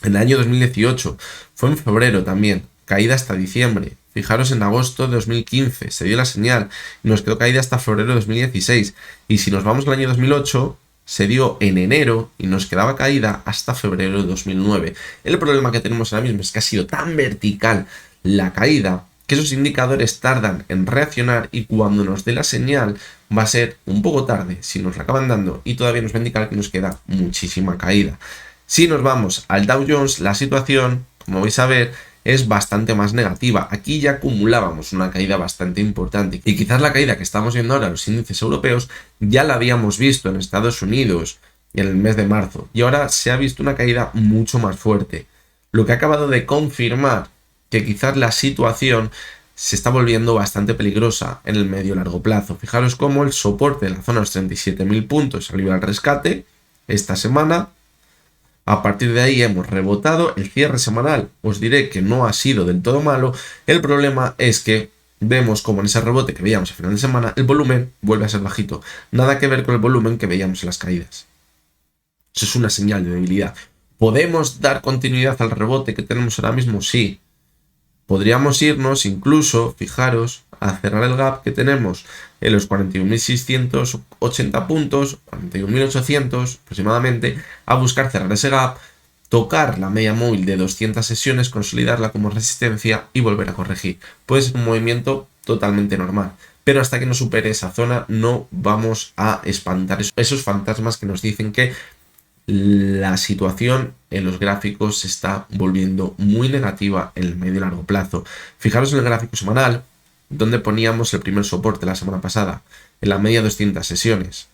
A: en el año 2018 fue en febrero también, caída hasta diciembre. Fijaros, en agosto de 2015 se dio la señal y nos quedó caída hasta febrero de 2016. Y si nos vamos al año 2008, se dio en enero y nos quedaba caída hasta febrero de 2009. El problema que tenemos ahora mismo es que ha sido tan vertical la caída que esos indicadores tardan en reaccionar y cuando nos dé la señal va a ser un poco tarde si nos la acaban dando y todavía nos va a indicar que nos queda muchísima caída. Si nos vamos al Dow Jones, la situación, como vais a ver, es bastante más negativa. Aquí ya acumulábamos una caída bastante importante y quizás la caída que estamos viendo ahora en los índices europeos ya la habíamos visto en Estados Unidos en el mes de marzo y ahora se ha visto una caída mucho más fuerte, lo que ha acabado de confirmar que quizás la situación se está volviendo bastante peligrosa en el medio y largo plazo. Fijaros cómo el soporte de la zona de los 37.000 puntos salió al rescate esta semana. A partir de ahí hemos rebotado. El cierre semanal os diré que no ha sido del todo malo. El problema es que vemos como en ese rebote que veíamos a final de semana el volumen vuelve a ser bajito. Nada que ver con el volumen que veíamos en las caídas. Eso es una señal de debilidad. ¿Podemos dar continuidad al rebote que tenemos ahora mismo? Sí. Podríamos irnos incluso, fijaros, a cerrar el gap que tenemos en los 41.680 puntos, 41.800 aproximadamente, a buscar cerrar ese gap, tocar la media móvil de 200 sesiones, consolidarla como resistencia y volver a corregir. Puede ser un movimiento totalmente normal, pero hasta que no supere esa zona no vamos a espantar esos fantasmas que nos dicen que la situación en los gráficos se está volviendo muy negativa en el medio y largo plazo. Fijaros en el gráfico semanal, donde poníamos el primer soporte la semana pasada, en la media 200 sesiones,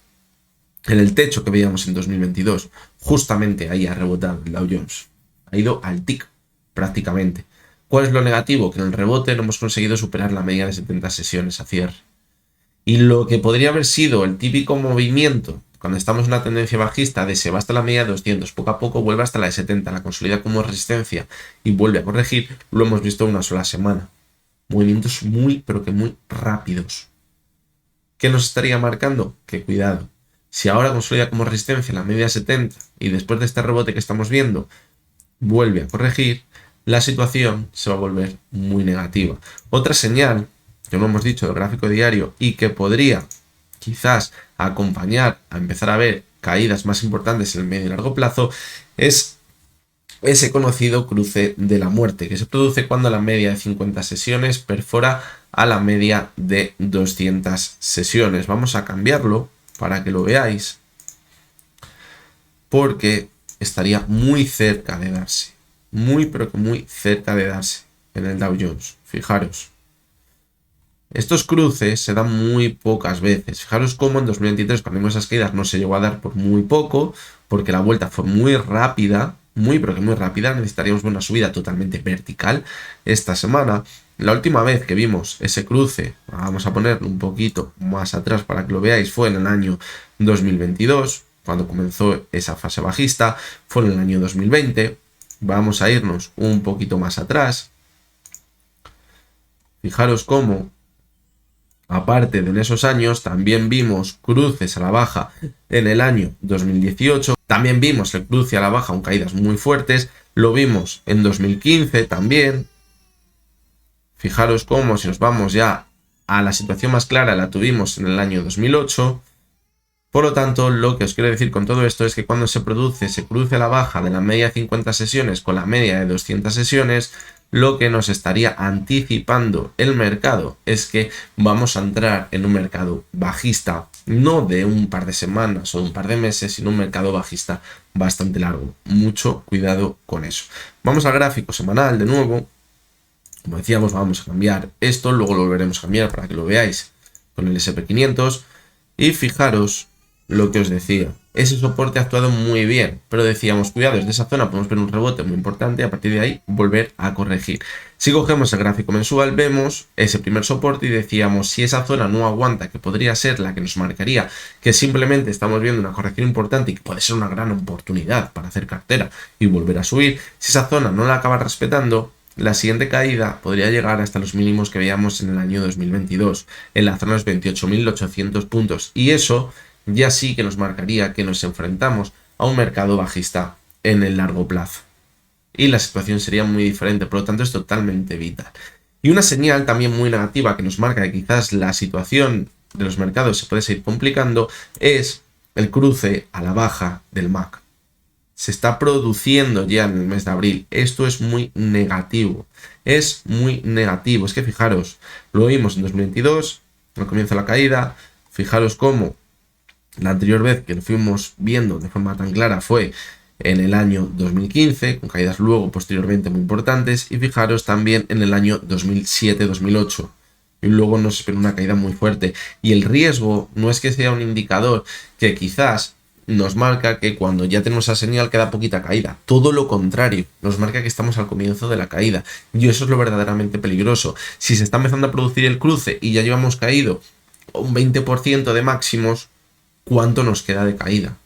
A: en el techo que veíamos en 2022, justamente ahí ha rebotado el Dow Jones, ha ido al tick prácticamente. ¿Cuál es lo negativo? Que en el rebote no hemos conseguido superar la media de 70 sesiones a cierre. Y lo que podría haber sido el típico movimiento cuando estamos en una tendencia bajista de se va hasta la media de 200, poco a poco vuelve hasta la de 70, la consolida como resistencia y vuelve a corregir, lo hemos visto en una sola semana. Movimientos muy, pero que muy rápidos. ¿Qué nos estaría marcando? Que cuidado. Si ahora consolida como resistencia la media de 70 y después de este rebote que estamos viendo vuelve a corregir, la situación se va a volver muy negativa. Otra señal, que no hemos dicho del gráfico diario y que podría quizás acompañar a empezar a ver caídas más importantes en el medio y largo plazo, es ese conocido cruce de la muerte, que se produce cuando la media de 50 sesiones perfora a la media de 200 sesiones. Vamos a cambiarlo para que lo veáis, porque estaría muy cerca de darse. Muy, pero que muy cerca de darse en el Dow Jones. Fijaros. Estos cruces se dan muy pocas veces. Fijaros cómo en 2023, cuando vimos esas caídas, no se llegó a dar por muy poco, porque la vuelta fue muy rápida, muy pero que muy rápida. Necesitaríamos una subida totalmente vertical esta semana. La última vez que vimos ese cruce, vamos a ponerlo un poquito más atrás para que lo veáis, fue en el año 2022, cuando comenzó esa fase bajista, fue en el año 2020. Vamos a irnos un poquito más atrás. Fijaros cómo, aparte de en esos años, también vimos cruces a la baja en el año 2018. También vimos el cruce a la baja con caídas muy fuertes. Lo vimos en 2015 también. Fijaros cómo, si nos vamos ya a la situación más clara, la tuvimos en el año 2008. Por lo tanto, lo que os quiero decir con todo esto es que cuando se produce ese cruce a la baja de la media de 50 sesiones con la media de 200 sesiones, lo que nos estaría anticipando el mercado es que vamos a entrar en un mercado bajista, no de un par de semanas o de un par de meses, sino un mercado bajista bastante largo. Mucho cuidado con eso. Vamos al gráfico semanal de nuevo. Como decíamos, vamos a cambiar esto, luego lo volveremos a cambiar para que lo veáis con el SP500. Y fijaros lo que os decía, ese soporte ha actuado muy bien, pero decíamos, cuidado, desde esa zona podemos ver un rebote muy importante y a partir de ahí volver a corregir. Si cogemos el gráfico mensual, vemos ese primer soporte y decíamos, si esa zona no aguanta, que podría ser la que nos marcaría que simplemente estamos viendo una corrección importante y que puede ser una gran oportunidad para hacer cartera y volver a subir, si esa zona no la acaba respetando, la siguiente caída podría llegar hasta los mínimos que veíamos en el año 2022, en la zona de los 28.800 puntos. Y eso ya sí que nos marcaría que nos enfrentamos a un mercado bajista en el largo plazo. Y la situación sería muy diferente, por lo tanto es totalmente vital. Y una señal también muy negativa que nos marca que quizás la situación de los mercados se puede seguir complicando es el cruce a la baja del MAC. Se está produciendo ya en el mes de abril. Esto es muy negativo. Es muy negativo. Es que fijaros, lo vimos en 2022, al comienzo de la caída. Fijaros cómo la anterior vez que lo fuimos viendo de forma tan clara fue en el año 2015, con caídas luego posteriormente muy importantes. Y fijaros también en el año 2007-2008. Y luego nos espera una caída muy fuerte. Y el riesgo no es que sea un indicador que quizás nos marca que cuando ya tenemos esa señal queda poquita caída. Todo lo contrario, nos marca que estamos al comienzo de la caída. Y eso es lo verdaderamente peligroso. Si se está empezando a producir el cruce y ya llevamos caído un 20% de máximos, ¿cuánto nos queda de caída?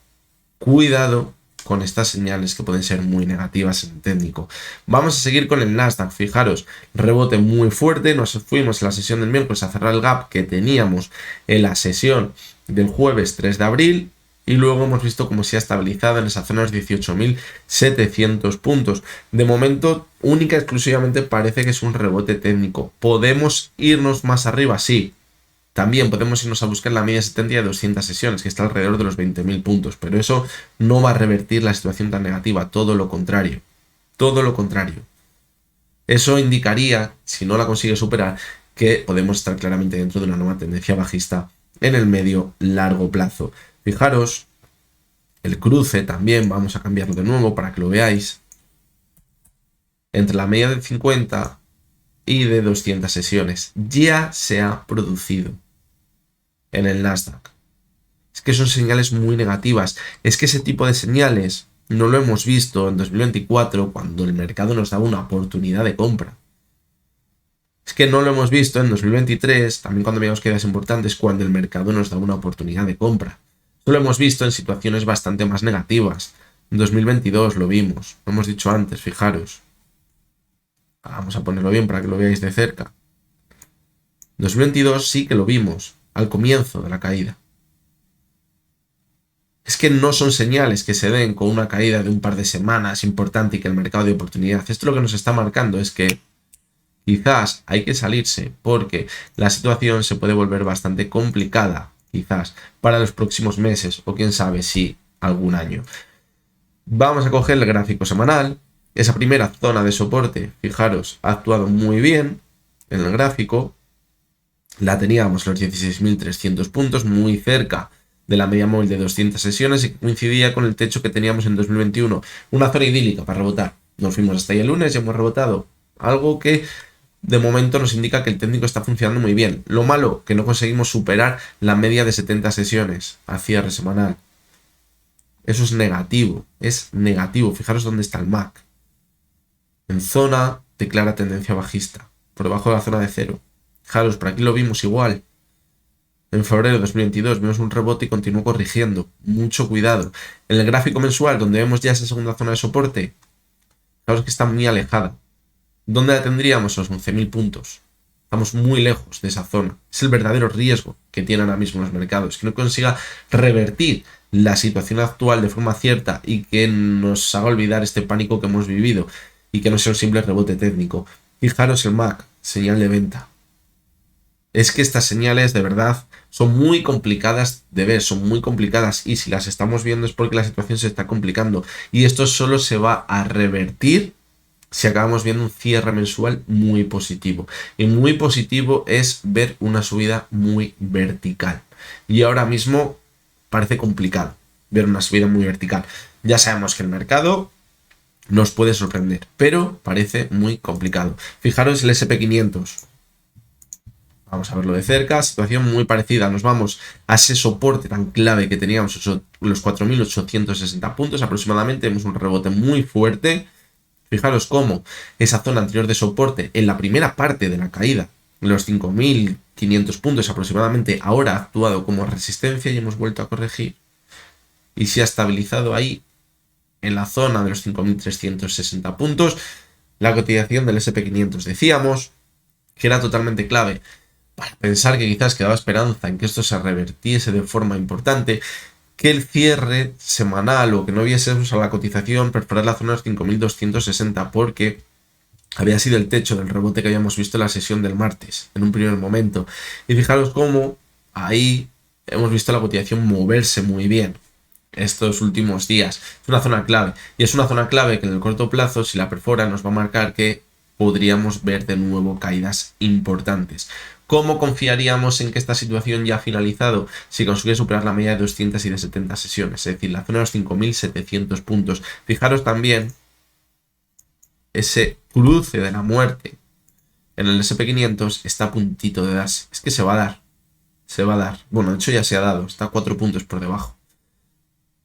A: Cuidado con estas señales que pueden ser muy negativas en el técnico. Vamos a seguir con el Nasdaq. Fijaros, rebote muy fuerte. Nos fuimos en la sesión del miércoles a cerrar el gap que teníamos en la sesión del jueves 3 de abril. Y luego hemos visto cómo se ha estabilizado en esa zona de 18.700 puntos. De momento, única y exclusivamente parece que es un rebote técnico. ¿Podemos irnos más arriba? Sí. También podemos irnos a buscar la media 70 de 200 sesiones, que está alrededor de los 20.000 puntos. Pero eso no va a revertir la situación tan negativa. Todo lo contrario. Todo lo contrario. Eso indicaría, si no la consigue superar, que podemos estar claramente dentro de una nueva tendencia bajista en el medio largo plazo. Fijaros, el cruce también, vamos a cambiarlo de nuevo para que lo veáis, entre la media de 50 y de 200 sesiones, ya se ha producido en el Nasdaq. Es que son señales muy negativas, es que ese tipo de señales no lo hemos visto en 2024 cuando el mercado nos daba una oportunidad de compra. Es que no lo hemos visto en 2023, también cuando veíamos caídas importantes, cuando el mercado nos daba una oportunidad de compra. Lo hemos visto en situaciones bastante más negativas. En 2022 lo vimos, lo hemos dicho antes, fijaros. Vamos a ponerlo bien para que lo veáis de cerca. En 2022 sí que lo vimos, al comienzo de la caída. Es que no son señales que se den con una caída de un par de semanas importante y que el mercado de oportunidad. Esto lo que nos está marcando es que quizás hay que salirse porque la situación se puede volver bastante complicada. Quizás para los próximos meses o quién sabe si algún año. Vamos a coger el gráfico semanal. Esa primera zona de soporte, fijaros, ha actuado muy bien en el gráfico. La teníamos los 16.300 puntos, muy cerca de la media móvil de 200 sesiones y que coincidía con el techo que teníamos en 2021. Una zona idílica para rebotar. Nos fuimos hasta ahí el lunes y hemos rebotado. Algo que de momento nos indica que el técnico está funcionando muy bien. Lo malo, que no conseguimos superar la media de 70 sesiones a cierre semanal. Eso es negativo. Es negativo. Fijaros dónde está el MAC. En zona de clara tendencia bajista. Por debajo de la zona de cero. Fijaros, por aquí lo vimos igual. En febrero de 2022 vimos un rebote y continuó corrigiendo. Mucho cuidado. En el gráfico mensual, donde vemos ya esa segunda zona de soporte, fijaros que está muy alejada. ¿Dónde la tendríamos? Los 11.000 puntos. Estamos muy lejos de esa zona. Es el verdadero riesgo que tienen ahora mismo los mercados. Que no consiga revertir la situación actual de forma cierta y que nos haga olvidar este pánico que hemos vivido y que no sea un simple rebote técnico. Fijaros el MAC, señal de venta. Es que estas señales de verdad son muy complicadas de ver, son muy complicadas y si las estamos viendo es porque la situación se está complicando y esto solo se va a revertir si acabamos viendo un cierre mensual muy positivo. Y muy positivo es ver una subida muy vertical. Y ahora mismo parece complicado ver una subida muy vertical. Ya sabemos que el mercado nos puede sorprender, pero parece muy complicado. Fijaros el SP500. Vamos a verlo de cerca, situación muy parecida. Nos vamos a ese soporte tan clave que teníamos, los 4.860 puntos aproximadamente. Vemos un rebote muy fuerte. Fijaros cómo esa zona anterior de soporte en la primera parte de la caída, los 5.500 puntos aproximadamente, ahora ha actuado como resistencia y hemos vuelto a corregir. Y se ha estabilizado ahí en la zona de los 5.360 puntos. La cotización del SP500 decíamos que era totalmente clave para pensar que quizás quedaba esperanza en que esto se revertiese de forma importante, que el cierre semanal o que no viésemos a la cotización perforar la zona de los 5.260 porque había sido el techo del rebote que habíamos visto en la sesión del martes en un primer momento. Y fijaros cómo ahí hemos visto la cotización moverse muy bien estos últimos días. Es una zona clave y es una zona clave que en el corto plazo, si la perfora, nos va a marcar que podríamos ver de nuevo caídas importantes. ¿Cómo confiaríamos en que esta situación ya ha finalizado si consigue superar la media de 200 y de 70 sesiones? Es decir, la zona de los 5.700 puntos. Fijaros también ese cruce de la muerte en el SP500 está a puntito de darse. Es que se va a dar. Se va a dar. Bueno, de hecho ya se ha dado. Está a 4 puntos por debajo.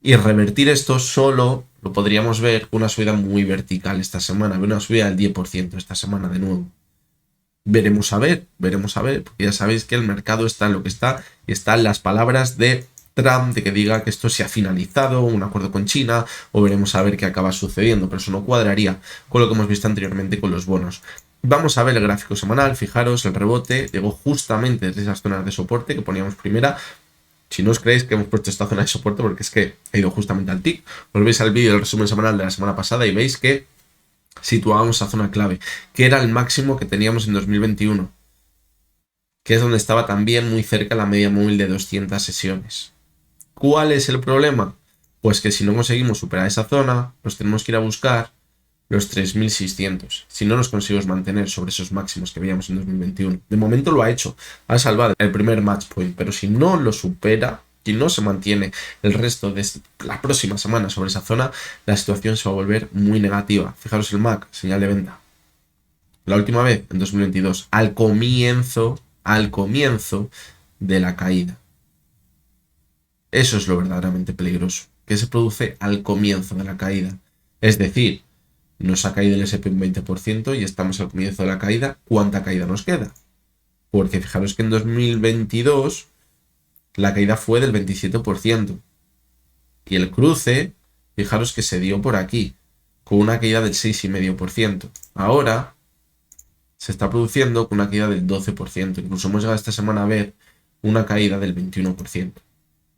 A: Y revertir esto solo lo podríamos ver con una subida muy vertical esta semana. Una subida del 10% esta semana de nuevo. Veremos a ver, porque ya sabéis que el mercado está en lo que está y están las palabras de Trump de que diga que esto se ha finalizado, un acuerdo con China, o veremos a ver qué acaba sucediendo, pero eso no cuadraría con lo que hemos visto anteriormente con los bonos. Vamos a ver el gráfico semanal, fijaros, el rebote llegó justamente desde esas zonas de soporte que poníamos primera. Si no os creéis que hemos puesto esta zona de soporte, porque es que ha ido justamente al tick, volvéis al vídeo del resumen semanal de la semana pasada y veis que situábamos esa zona clave, que era el máximo que teníamos en 2021, que es donde estaba también muy cerca la media móvil de 200 sesiones. ¿Cuál es el problema? Pues que si no conseguimos superar esa zona, nos tenemos que ir a buscar los 3.600. Si no nos conseguimos mantener sobre esos máximos que veíamos en 2021. De momento lo ha hecho, ha salvado el primer match point, pero si no lo supera y no se mantiene el resto de la próxima semana sobre esa zona, la situación se va a volver muy negativa. Fijaros el MAC, señal de venta. La última vez, en 2022, al comienzo de la caída. Eso es lo verdaderamente peligroso, que se produce al comienzo de la caída. Es decir, nos ha caído el S&P un 20% y estamos al comienzo de la caída. ¿Cuánta caída nos queda? Porque fijaros que en 2022 la caída fue del 27%. Y el cruce, fijaros que se dio por aquí, con una caída del 6,5%. Ahora se está produciendo con una caída del 12%. Incluso hemos llegado esta semana a ver una caída del 21%.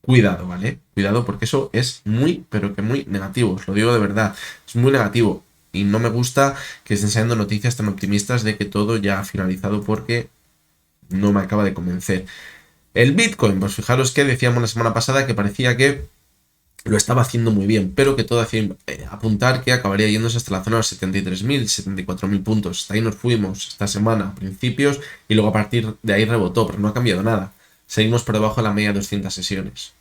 A: Cuidado, ¿vale? Cuidado porque eso es muy, pero que muy negativo. Os lo digo de verdad. Es muy negativo. Y no me gusta que estén saliendo noticias tan optimistas de que todo ya ha finalizado porque no me acaba de convencer. El Bitcoin, pues fijaros que decíamos la semana pasada que parecía que lo estaba haciendo muy bien, pero que todo hacía apuntar que acabaría yéndose hasta la zona de los 73.000, 74.000 puntos. Hasta ahí nos fuimos esta semana a principios y luego a partir de ahí rebotó, pero no ha cambiado nada. Seguimos por debajo de la media de 200 sesiones.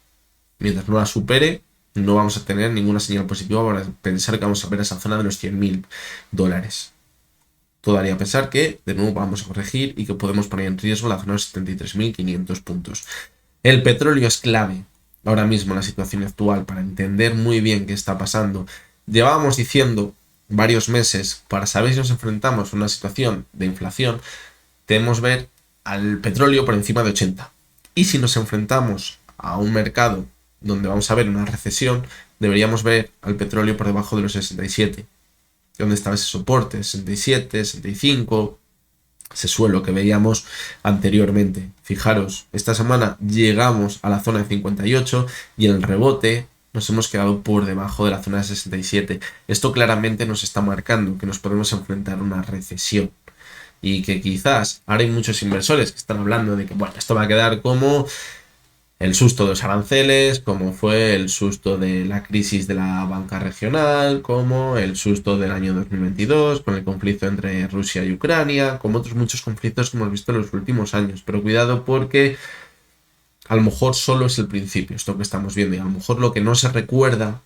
A: Mientras no la supere, no vamos a tener ninguna señal positiva para pensar que vamos a ver esa zona de los $100.000. Todo haría pensar que, de nuevo, vamos a corregir y que podemos poner en riesgo la zona de los 73.500 puntos. El petróleo es clave ahora mismo en la situación actual para entender muy bien qué está pasando. Llevábamos diciendo varios meses, para saber si nos enfrentamos a una situación de inflación, debemos ver al petróleo por encima de 80. Y si nos enfrentamos a un mercado donde vamos a ver una recesión, deberíamos ver al petróleo por debajo de los 67. ¿Dónde estaba ese soporte? 67, 65, ese suelo que veíamos anteriormente. Fijaros, esta semana llegamos a la zona de 58 y en el rebote nos hemos quedado por debajo de la zona de 67. Esto claramente nos está marcando que nos podemos enfrentar a una recesión. Y que quizás ahora hay muchos inversores que están hablando de que, bueno, esto va a quedar como el susto de los aranceles, como fue el susto de la crisis de la banca regional, como el susto del año 2022, con el conflicto entre Rusia y Ucrania, como otros muchos conflictos que hemos visto en los últimos años. Pero cuidado porque a lo mejor solo es el principio, esto que estamos viendo, y a lo mejor lo que no se recuerda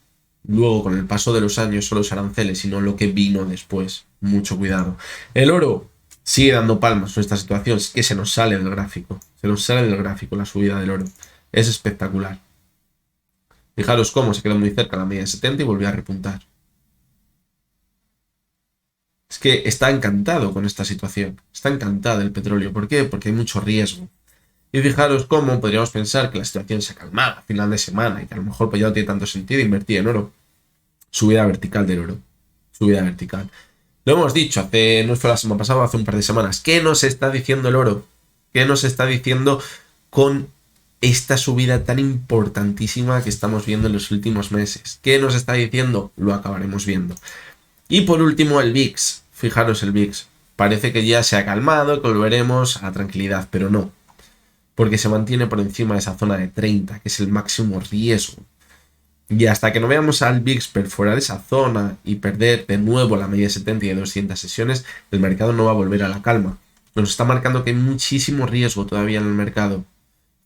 A: luego con el paso de los años son los aranceles, sino lo que vino después. Mucho cuidado. El oro sigue dando palmas en esta situación, es que se nos sale del gráfico. Se nos sale del gráfico la subida del oro. Es espectacular. Fijaros cómo se quedó muy cerca la media de 70 y volvió a repuntar. Es que está encantado con esta situación. Está encantado el petróleo. ¿Por qué? Porque hay mucho riesgo. Y fijaros cómo podríamos pensar que la situación se ha calmado a final de semana y que a lo mejor pues ya no tiene tanto sentido invertir en oro. Subida vertical del oro. Subida vertical. Lo hemos dicho no fue la semana pasada, hace un par de semanas. ¿Qué nos está diciendo el oro? ¿Qué nos está diciendo con esta subida tan importantísima que estamos viendo en los últimos meses? ¿Qué nos está diciendo? Lo acabaremos viendo. Y por último el VIX. Fijaros el VIX. Parece que ya se ha calmado, que volveremos a la tranquilidad, pero no. Porque se mantiene por encima de esa zona de 30, que es el máximo riesgo. Y hasta que no veamos al VIX perforar esa zona y perder de nuevo la media de 70 y de 200 sesiones, el mercado no va a volver a la calma. Nos está marcando que hay muchísimo riesgo todavía en el mercado,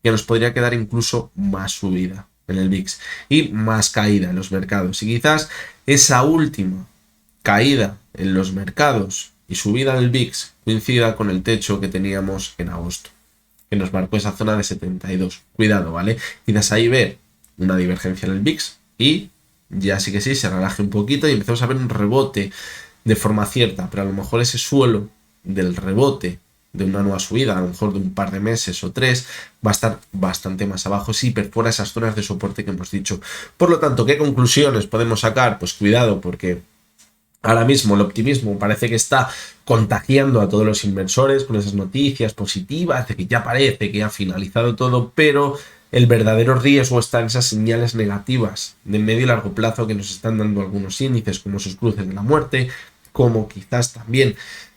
A: que nos podría quedar incluso más subida en el VIX y más caída en los mercados. Y quizás esa última caída en los mercados y subida en el VIX coincida con el techo que teníamos en agosto, que nos marcó esa zona de 72. Cuidado, ¿vale? Quizás ahí ver una divergencia en el VIX y ya sí que sí, se relaje un poquito y empezamos a ver un rebote de forma cierta, pero a lo mejor ese suelo del rebote de una nueva subida, a lo mejor de un par de meses o 3, va a estar bastante más abajo si perfora esas zonas de soporte que hemos dicho. Por lo tanto, ¿qué conclusiones podemos sacar? Pues cuidado, porque ahora mismo el optimismo parece que está contagiando a todos los inversores con esas noticias positivas de que ya parece que ha finalizado todo, pero el verdadero riesgo está en esas señales negativas de medio y largo plazo que nos están dando algunos índices, como esos cruces de la muerte, como quizás también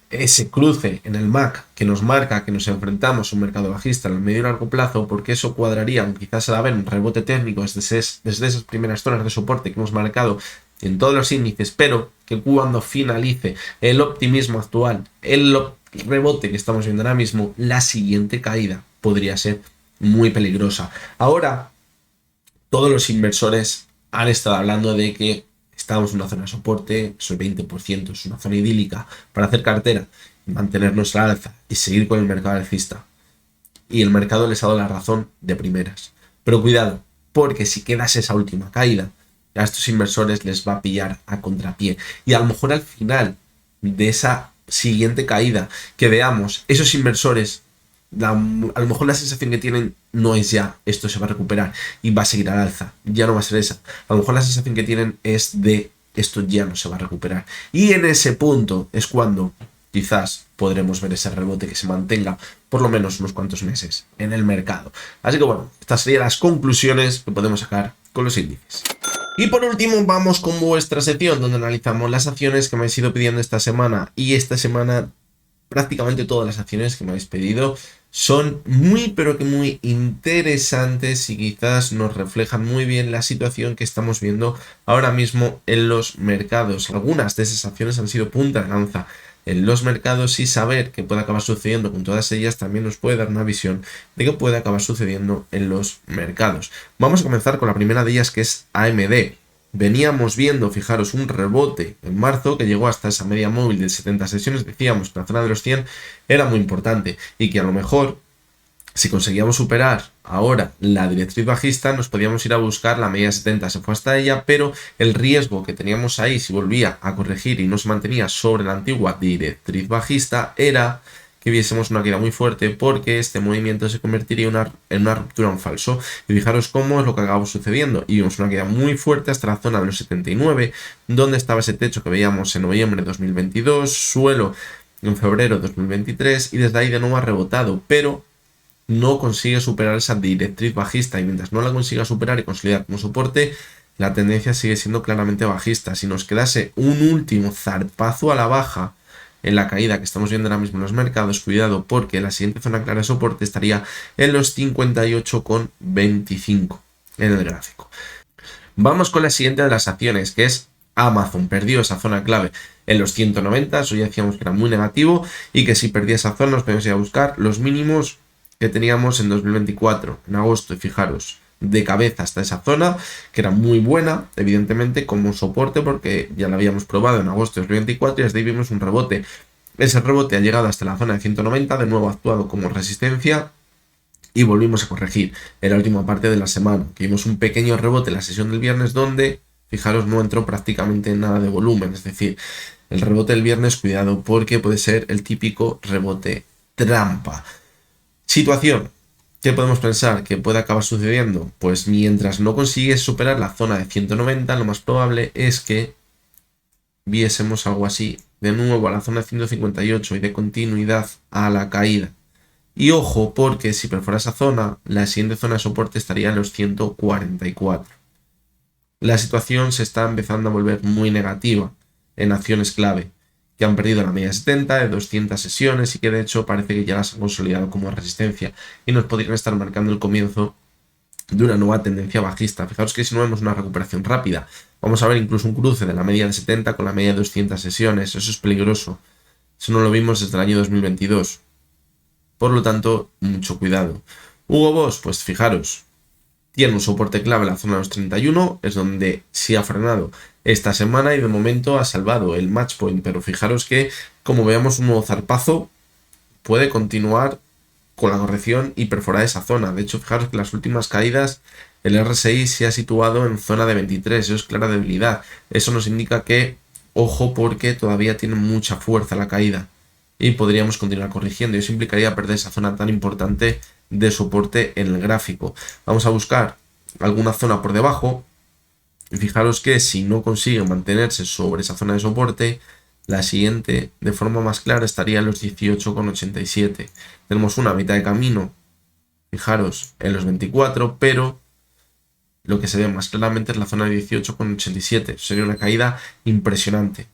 A: ese cruce en el MAC que nos marca que nos enfrentamos a un mercado bajista en el medio y largo plazo, porque eso cuadraría, aunque quizás se va a ver un rebote técnico desde esas primeras zonas de soporte que hemos marcado en todos los índices, pero que cuando finalice el optimismo actual, el rebote que estamos viendo ahora mismo, la siguiente caída podría ser muy peligrosa. Ahora, todos los inversores han estado hablando de que estamos en una zona de soporte, eso el 20%, es una zona idílica para hacer cartera, mantenernos al alza y seguir con el mercado alcista. Y el mercado les ha dado la razón de primeras. Pero cuidado, porque si quedas esa última caída, a estos inversores les va a pillar a contrapié. Y a lo mejor al final de esa siguiente caída que veamos, esos inversores, a lo mejor la sensación que tienen no es ya esto se va a recuperar y va a seguir al alza, ya no va a ser esa. A lo mejor la sensación que tienen es de esto ya no se va a recuperar. Y en ese punto es cuando quizás podremos ver ese rebote que se mantenga por lo menos unos cuantos meses en el mercado. Así que bueno, estas serían las conclusiones que podemos sacar con los índices. Y por último vamos con vuestra sección donde analizamos las acciones que me habéis ido pidiendo esta semana. Y esta semana prácticamente todas las acciones que me habéis pedido son muy pero que muy interesantes y quizás nos reflejan muy bien la situación que estamos viendo ahora mismo en los mercados. Algunas de esas acciones han sido punta de lanza en los mercados, y saber qué puede acabar sucediendo con todas ellas también nos puede dar una visión de qué puede acabar sucediendo en los mercados. Vamos a comenzar con la primera de ellas, que es AMD. Veníamos viendo, fijaros, un rebote en marzo que llegó hasta esa media móvil de 70 sesiones. Decíamos que la zona de los 100 era muy importante y que a lo mejor, si conseguíamos superar ahora la directriz bajista, nos podíamos ir a buscar la media 70. Se fue hasta ella, pero el riesgo que teníamos ahí, si volvía a corregir y no se mantenía sobre la antigua directriz bajista, era que viésemos una caída muy fuerte, porque este movimiento se convertiría en una ruptura en falso. Y fijaros cómo es lo que acabó sucediendo. Y vimos una caída muy fuerte hasta la zona de los 79, donde estaba ese techo que veíamos en noviembre de 2022, suelo en febrero de 2023, y desde ahí de nuevo ha rebotado, pero no consigue superar esa directriz bajista, y mientras no la consiga superar y consolidar como soporte, la tendencia sigue siendo claramente bajista. Si nos quedase un último zarpazo a la baja en la caída que estamos viendo ahora mismo en los mercados, cuidado, porque la siguiente zona clara de soporte estaría en los 58,25 en el gráfico. Vamos con la siguiente de las acciones, que es Amazon. Perdió esa zona clave en los 190, eso ya decíamos que era muy negativo, y que si perdía esa zona nos podíamos ir a buscar los mínimos que teníamos en 2024, en agosto, y fijaros, de cabeza hasta esa zona, que era muy buena, evidentemente, como soporte, porque ya la habíamos probado en agosto de 2024 y desde ahí vimos un rebote. Ese rebote ha llegado hasta la zona de 190, de nuevo ha actuado como resistencia y volvimos a corregir en la última parte de la semana, que vimos un pequeño rebote en la sesión del viernes donde, fijaros, no entró prácticamente nada de volumen. Es decir, el rebote del viernes, cuidado, porque puede ser el típico rebote trampa. Situación. ¿Qué podemos pensar que puede acabar sucediendo? Pues mientras no consigues superar la zona de 190, lo más probable es que viésemos algo así, de nuevo a la zona de 158 y de continuidad a la caída. Y ojo, porque si perfora esa zona, la siguiente zona de soporte estaría en los 144. La situación se está empezando a volver muy negativa en acciones clave, que han perdido la media 70 de 200 sesiones y que de hecho parece que ya las han consolidado como resistencia y nos podrían estar marcando el comienzo de una nueva tendencia bajista. Fijaros que si no vemos una recuperación rápida, vamos a ver incluso un cruce de la media de 70 con la media de 200 sesiones. Eso es peligroso. Eso no lo vimos desde el año 2022. Por lo tanto, mucho cuidado. Hugo Boss, pues fijaros, tiene un soporte clave en la zona de los 31, es donde sí ha frenado esta semana y de momento ha salvado el match point, pero fijaros que, como veamos un nuevo zarpazo, puede continuar con la corrección y perforar esa zona. De hecho, fijaros que las últimas caídas el RSI se ha situado en zona de 23, eso es clara debilidad. Eso nos indica que, ojo, porque todavía tiene mucha fuerza la caída y podríamos continuar corrigiendo, y eso implicaría perder esa zona tan importante de soporte en el gráfico. Vamos a buscar alguna zona por debajo y fijaros que si no consigue mantenerse sobre esa zona de soporte, la siguiente de forma más clara estaría en los 18,87. Tenemos una mitad de camino, fijaros, en los 24, pero lo que se ve más claramente es la zona de 18,87. Sería una caída impresionante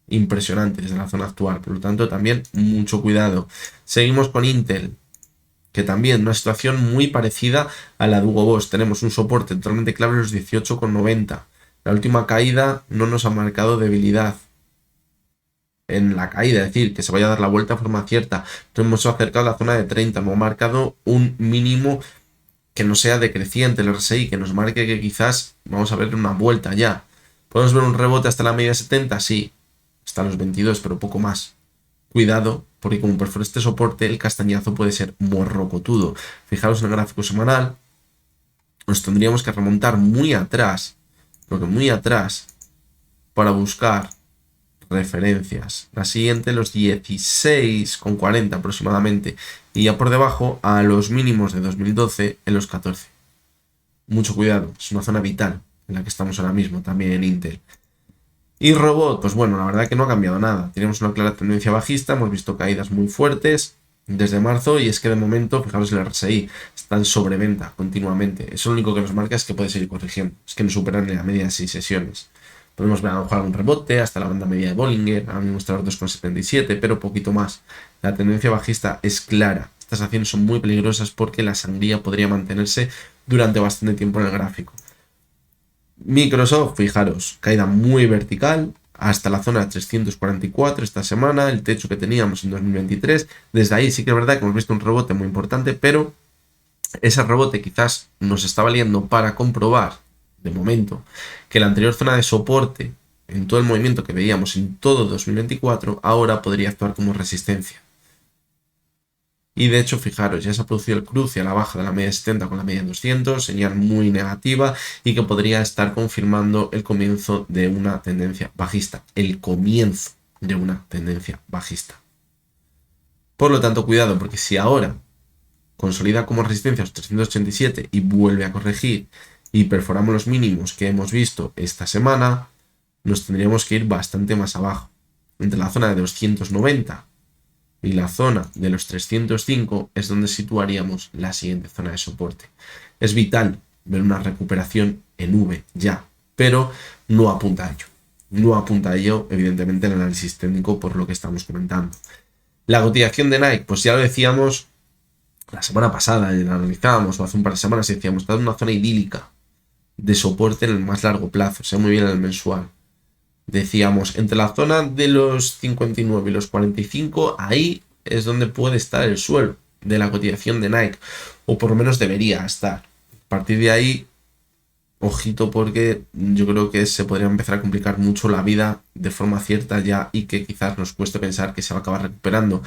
A: desde la zona actual, por lo tanto también mucho cuidado. Seguimos con Intel, que también una situación muy parecida a la de Hugo Boss. Tenemos un soporte totalmente clave en los 18,90. La última caída no nos ha marcado debilidad en la caída, es decir, que se vaya a dar la vuelta de forma cierta. Nos hemos acercado a la zona de 30, hemos marcado un mínimo que no sea decreciente el RSI, que nos marque que quizás vamos a ver una vuelta ya. ¿Podemos ver un rebote hasta la media 70? Sí, hasta los 22, pero poco más. Cuidado, porque como perfora este soporte, el castañazo puede ser morrocotudo. Fijaros en el gráfico semanal, nos tendríamos que remontar muy atrás, porque muy atrás, para buscar referencias. La siguiente, los 16,40 aproximadamente, y ya por debajo a los mínimos de 2012 en los 14. Mucho cuidado, es una zona vital en la que estamos ahora mismo, también en Intel. Y Robot, pues bueno, la verdad que no ha cambiado nada. Tenemos una clara tendencia bajista, hemos visto caídas muy fuertes desde marzo, y es que de momento, fijaros, el RSI está en sobreventa continuamente. Eso lo único que nos marca es que puede seguir corrigiendo, es que no superan la media de 6 sesiones. Podemos ver a lo mejor algún rebote hasta la banda media de Bollinger, ahora mismo está a 2,77, pero poquito más. La tendencia bajista es clara. Estas acciones son muy peligrosas porque la sangría podría mantenerse durante bastante tiempo en el gráfico. Microsoft, fijaros, caída muy vertical, hasta la zona de 344 esta semana, el techo que teníamos en 2023. Desde ahí sí que es verdad que hemos visto un rebote muy importante, pero ese rebote quizás nos está valiendo para comprobar, de momento, que la anterior zona de soporte en todo el movimiento que veíamos en todo 2024 ahora podría actuar como resistencia. Y de hecho, fijaros, ya se ha producido el cruce a la baja de la media 70 con la media 200, señal muy negativa y que podría estar confirmando el comienzo de una tendencia bajista. El comienzo de una tendencia bajista. Por lo tanto, cuidado, porque si ahora consolida como resistencia los 387 y vuelve a corregir y perforamos los mínimos que hemos visto esta semana, nos tendríamos que ir bastante más abajo. Entre la zona de 290 y la zona de los 305 es donde situaríamos la siguiente zona de soporte. Es vital ver una recuperación en V ya, pero no apunta a ello. No apunta a ello, evidentemente, el análisis técnico por lo que estamos comentando. La cotización de Nike, pues ya lo decíamos la semana pasada, la analizábamos, o hace un par de semanas, y decíamos, está en una zona idílica de soporte en el más largo plazo, se ve muy bien en el mensual. Decíamos, entre la zona de los 59 y los 45, ahí es donde puede estar el suelo de la cotización de Nike, o por lo menos debería estar. A partir de ahí, ojito, porque yo creo que se podría empezar a complicar mucho la vida de forma cierta ya y que quizás nos cueste pensar que se va a acabar recuperando.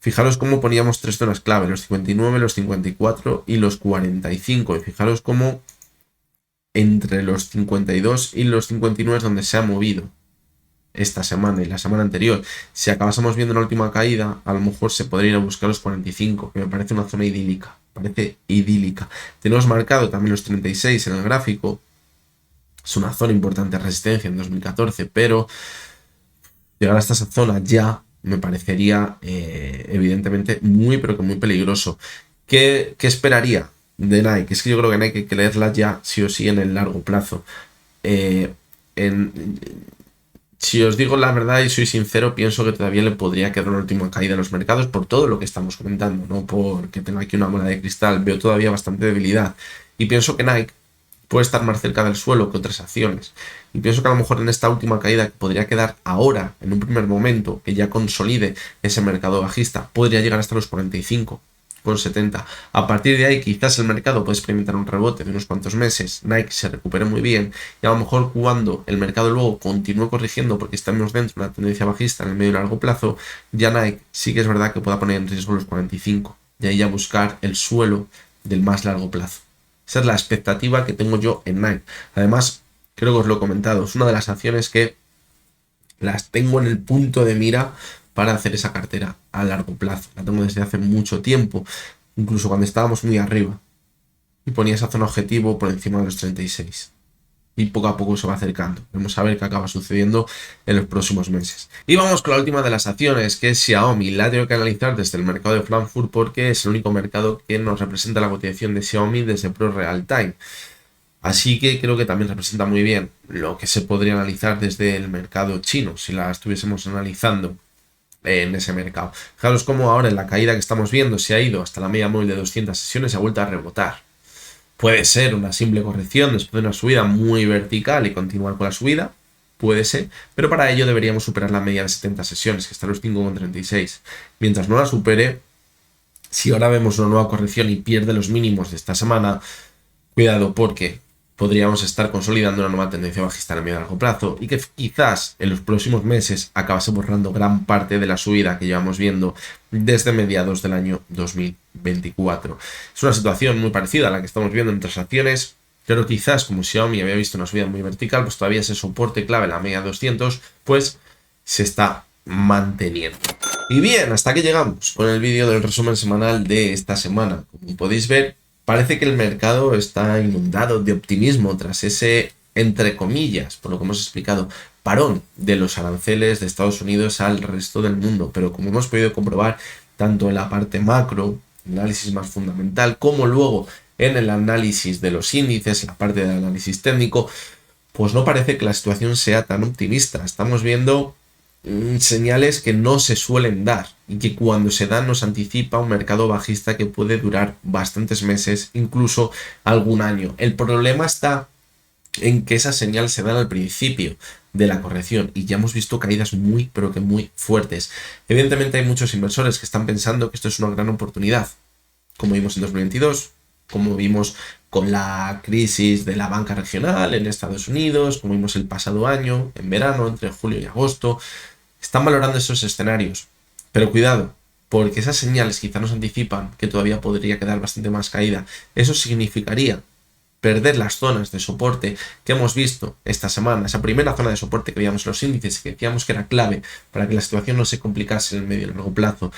A: Fijaros cómo poníamos tres zonas clave, los 59, los 54 y los 45. Y fijaros cómo entre los 52 y los 59 es donde se ha movido esta semana y la semana anterior. Si acabásemos viendo la última caída, a lo mejor se podría ir a buscar los 45, que me parece una zona idílica. Parece idílica. Tenemos marcado también los 36 en el gráfico. Es una zona importante de resistencia en 2014, pero llegar hasta esa zona ya me parecería evidentemente muy, pero que muy peligroso. ¿Qué esperaría de Nike? Es que yo creo que Nike hay que leerla ya, sí o sí, en el largo plazo. Si os digo la verdad y soy sincero, pienso que todavía le podría quedar una última caída en los mercados por todo lo que estamos comentando, no porque tenga aquí una bola de cristal. Veo todavía bastante debilidad y pienso que Nike puede estar más cerca del suelo que otras acciones. Y pienso que a lo mejor en esta última caída que podría quedar ahora, en un primer momento, que ya consolide ese mercado bajista, podría llegar hasta los 45,70. A partir de ahí quizás el mercado puede experimentar un rebote de unos cuantos meses, Nike se recupere muy bien y a lo mejor cuando el mercado luego continúe corrigiendo porque estamos dentro de una tendencia bajista en el medio y largo plazo, ya Nike sí que es verdad que pueda poner en riesgo los 45 y ahí ya buscar el suelo del más largo plazo. Esa es la expectativa que tengo yo en Nike. Además, creo que os lo he comentado, es una de las acciones que las tengo en el punto de mira para hacer esa cartera a largo plazo. La tengo desde hace mucho tiempo, incluso cuando estábamos muy arriba. Y ponía esa zona objetivo por encima de los 36. Y poco a poco se va acercando. Vamos a ver qué acaba sucediendo en los próximos meses. Y vamos con la última de las acciones, que es Xiaomi. La tengo que analizar desde el mercado de Frankfurt porque es el único mercado que nos representa la cotización de Xiaomi desde Pro Real Time. Así que creo que también representa muy bien lo que se podría analizar desde el mercado chino, si la estuviésemos analizando en ese mercado. Fijaros cómo ahora en la caída que estamos viendo se ha ido hasta la media móvil de 200 sesiones y ha vuelto a rebotar. Puede ser una simple corrección después de una subida muy vertical y continuar con la subida, puede ser, pero para ello deberíamos superar la media de 70 sesiones, que está en los 5,36. Mientras no la supere, si ahora vemos una nueva corrección y pierde los mínimos de esta semana, cuidado porque podríamos estar consolidando una nueva tendencia bajista en el medio y largo plazo y que quizás en los próximos meses acabase borrando gran parte de la subida que llevamos viendo desde mediados del año 2024. Es una situación muy parecida a la que estamos viendo en otras acciones, pero quizás como Xiaomi había visto una subida muy vertical, pues todavía ese soporte clave, la media 200, pues se está manteniendo. Y bien, hasta aquí llegamos con el vídeo del resumen semanal de esta semana. Como podéis ver, parece que el mercado está inundado de optimismo tras ese, entre comillas, por lo que hemos explicado, parón de los aranceles de Estados Unidos al resto del mundo. Pero como hemos podido comprobar, tanto en la parte macro, análisis más fundamental, como luego en el análisis de los índices, la parte del análisis técnico, pues no parece que la situación sea tan optimista. Estamos viendo señales que no se suelen dar y que cuando se dan nos anticipa un mercado bajista que puede durar bastantes meses, incluso algún año. El problema está en que esas señales se dan al principio de la corrección y ya hemos visto caídas muy, pero que muy fuertes. Evidentemente hay muchos inversores que están pensando que esto es una gran oportunidad, como vimos en 2022, como vimos con la crisis de la banca regional en Estados Unidos, como vimos el pasado año, en verano, entre julio y agosto. Están valorando esos escenarios, pero cuidado, porque esas señales quizá nos anticipan que todavía podría quedar bastante más caída. Eso significaría perder las zonas de soporte que hemos visto esta semana, esa primera zona de soporte que veíamos en los índices, que decíamos que era clave para que la situación no se complicase en el medio y largo plazo.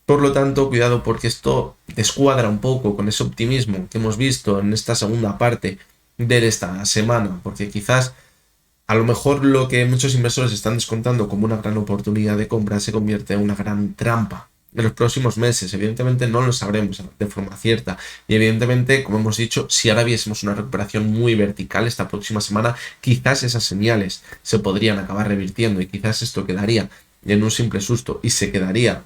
A: Por lo tanto, cuidado, porque esto descuadra un poco con ese optimismo que hemos visto en esta segunda parte de esta semana, porque quizás a lo mejor lo que muchos inversores están descontando como una gran oportunidad de compra se convierte en una gran trampa en los próximos meses. Evidentemente no lo sabremos de forma cierta. Y evidentemente, como hemos dicho, si ahora viésemos una recuperación muy vertical esta próxima semana, quizás esas señales se podrían acabar revirtiendo y quizás esto quedaría en un simple susto y se quedaría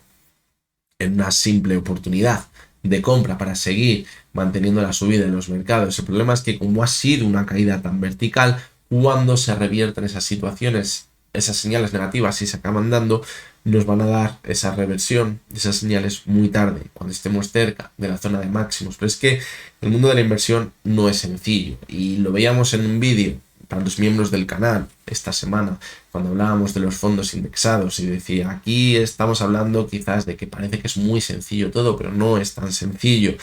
A: en una simple oportunidad de compra para seguir manteniendo la subida en los mercados. El problema es que como ha sido una caída tan vertical, cuando se revierten esas situaciones, esas señales negativas y se acaban dando, nos van a dar esa reversión, esas señales muy tarde, cuando estemos cerca de la zona de máximos. Pero es que el mundo de la inversión no es sencillo y lo veíamos en un vídeo para los miembros del canal esta semana, cuando hablábamos de los fondos indexados y decía, aquí estamos hablando quizás de que parece que es muy sencillo todo, pero no es tan sencillo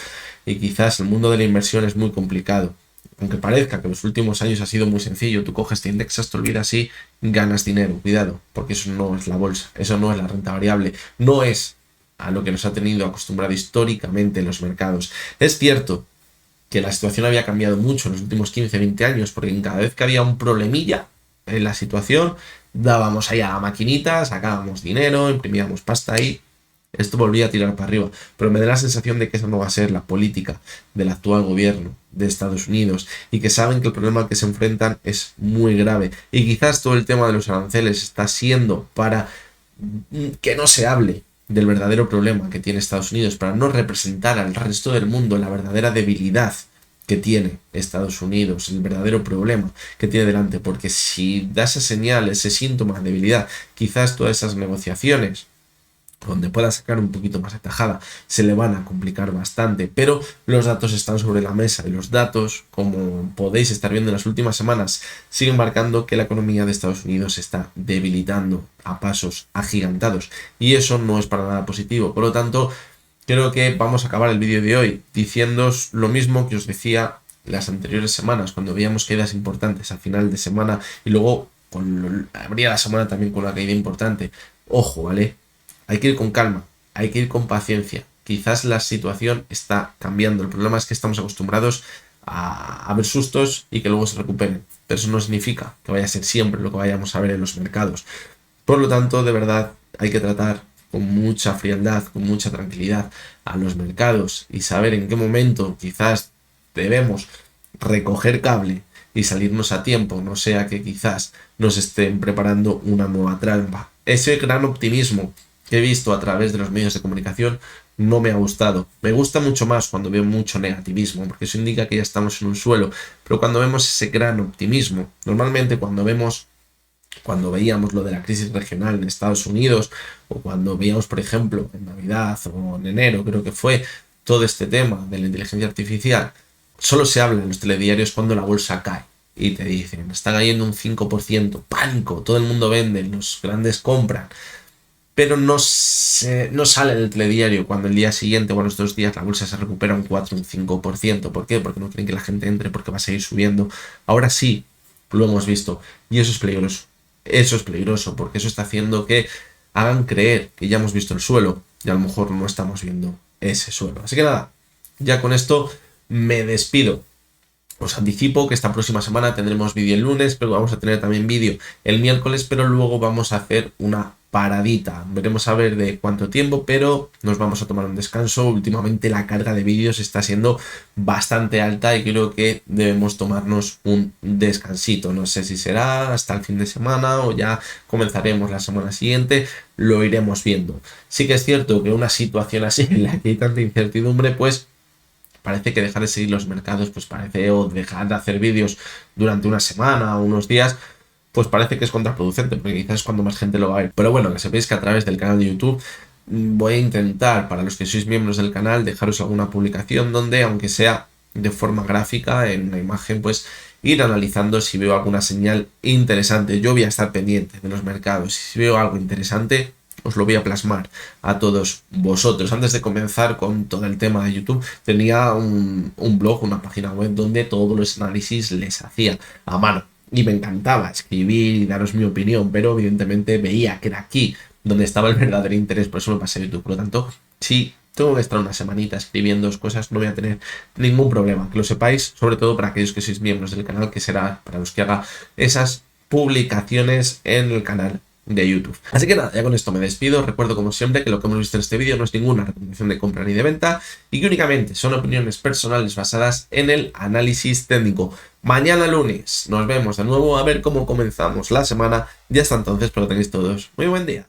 A: y quizás el mundo de la inversión es muy complicado. Aunque parezca que los últimos años ha sido muy sencillo, tú coges, te indexas, te olvidas y ganas dinero. Cuidado, porque eso no es la bolsa, eso no es la renta variable, no es a lo que nos ha tenido acostumbrado históricamente los mercados. Es cierto que la situación había cambiado mucho en los últimos 15-20 años, porque cada vez que había un problemilla en la situación, dábamos ahí a la maquinita, sacábamos dinero, imprimíamos pasta y esto volvía a tirar para arriba. Pero me da la sensación de que esa no va a ser la política del actual gobierno de Estados Unidos y que saben que el problema al que se enfrentan es muy grave. Y quizás todo el tema de los aranceles está siendo para que no se hable del verdadero problema que tiene Estados Unidos, para no representar al resto del mundo la verdadera debilidad que tiene Estados Unidos, el verdadero problema que tiene delante, porque si da esa señal, ese síntoma de debilidad, quizás todas esas negociaciones donde pueda sacar un poquito más de tajada, se le van a complicar bastante, pero los datos están sobre la mesa y los datos, como podéis estar viendo en las últimas semanas, siguen marcando que la economía de Estados Unidos se está debilitando a pasos agigantados y eso no es para nada positivo. Por lo tanto, creo que vamos a acabar el vídeo de hoy diciéndoos lo mismo que os decía las anteriores semanas, cuando veíamos caídas importantes a final de semana y luego abría la semana también con una caída importante. Ojo, ¿vale? Hay que ir con calma, hay que ir con paciencia. Quizás la situación está cambiando. El problema es que estamos acostumbrados a ver sustos y que luego se recuperen. Pero eso no significa que vaya a ser siempre lo que vayamos a ver en los mercados. Por lo tanto, de verdad, hay que tratar con mucha frialdad, con mucha tranquilidad a los mercados y saber en qué momento quizás debemos recoger cable y salirnos a tiempo, no sea que quizás nos estén preparando una nueva trampa. Ese gran optimismo que he visto a través de los medios de comunicación no me ha gustado. Me gusta mucho más cuando veo mucho negativismo, porque eso indica que ya estamos en un suelo. Pero cuando vemos ese gran optimismo, normalmente cuando veíamos lo de la crisis regional en Estados Unidos, o cuando veíamos, por ejemplo, en Navidad o en enero, creo que fue, todo este tema de la inteligencia artificial, solo se habla en los telediarios cuando la bolsa cae. Y te dicen, está cayendo un 5%, pánico, todo el mundo vende, los grandes compran. Pero no sale en el telediario cuando el día siguiente o en los 2 días la bolsa se recupera un 4 un 5%. ¿Por qué? Porque no quieren que la gente entre, porque va a seguir subiendo. Ahora sí, lo hemos visto. Y eso es peligroso. Eso es peligroso, porque eso está haciendo que hagan creer que ya hemos visto el suelo y a lo mejor no estamos viendo ese suelo. Así que nada, ya con esto me despido. Os anticipo que esta próxima semana tendremos vídeo el lunes, pero vamos a tener también vídeo el miércoles, pero luego vamos a hacer una paradita. Veremos a ver de cuánto tiempo, pero nos vamos a tomar un descanso. Últimamente la carga de vídeos está siendo bastante alta y creo que debemos tomarnos un descansito. No sé si será hasta el fin de semana o ya comenzaremos la semana siguiente, lo iremos viendo. Sí que es cierto que una situación así en la que hay tanta incertidumbre, pues parece que dejar de seguir los mercados, pues parece, o dejar de hacer vídeos durante una semana o unos días, pues parece que es contraproducente, porque quizás es cuando más gente lo va a ver. Pero bueno, que sepáis que a través del canal de YouTube voy a intentar, para los que sois miembros del canal, dejaros alguna publicación donde, aunque sea de forma gráfica, en una imagen, pues ir analizando si veo alguna señal interesante. Yo voy a estar pendiente de los mercados y si veo algo interesante, os lo voy a plasmar a todos vosotros. Antes de comenzar con todo el tema de YouTube, tenía un blog, una página web donde todos los análisis les hacía a mano. Y me encantaba escribir y daros mi opinión, pero evidentemente veía que era aquí donde estaba el verdadero interés, por eso me pasé a YouTube. Por lo tanto, si tengo que estar una semanita escribiendo cosas, no voy a tener ningún problema. Que lo sepáis, sobre todo para aquellos que sois miembros del canal, que será para los que haga esas publicaciones en el canal de YouTube. Así que nada, ya con esto me despido. Recuerdo como siempre que lo que hemos visto en este vídeo no es ninguna recomendación de compra ni de venta y que únicamente son opiniones personales basadas en el análisis técnico. Mañana lunes nos vemos de nuevo a ver cómo comenzamos la semana y hasta entonces, pero tenéis todos muy buen día.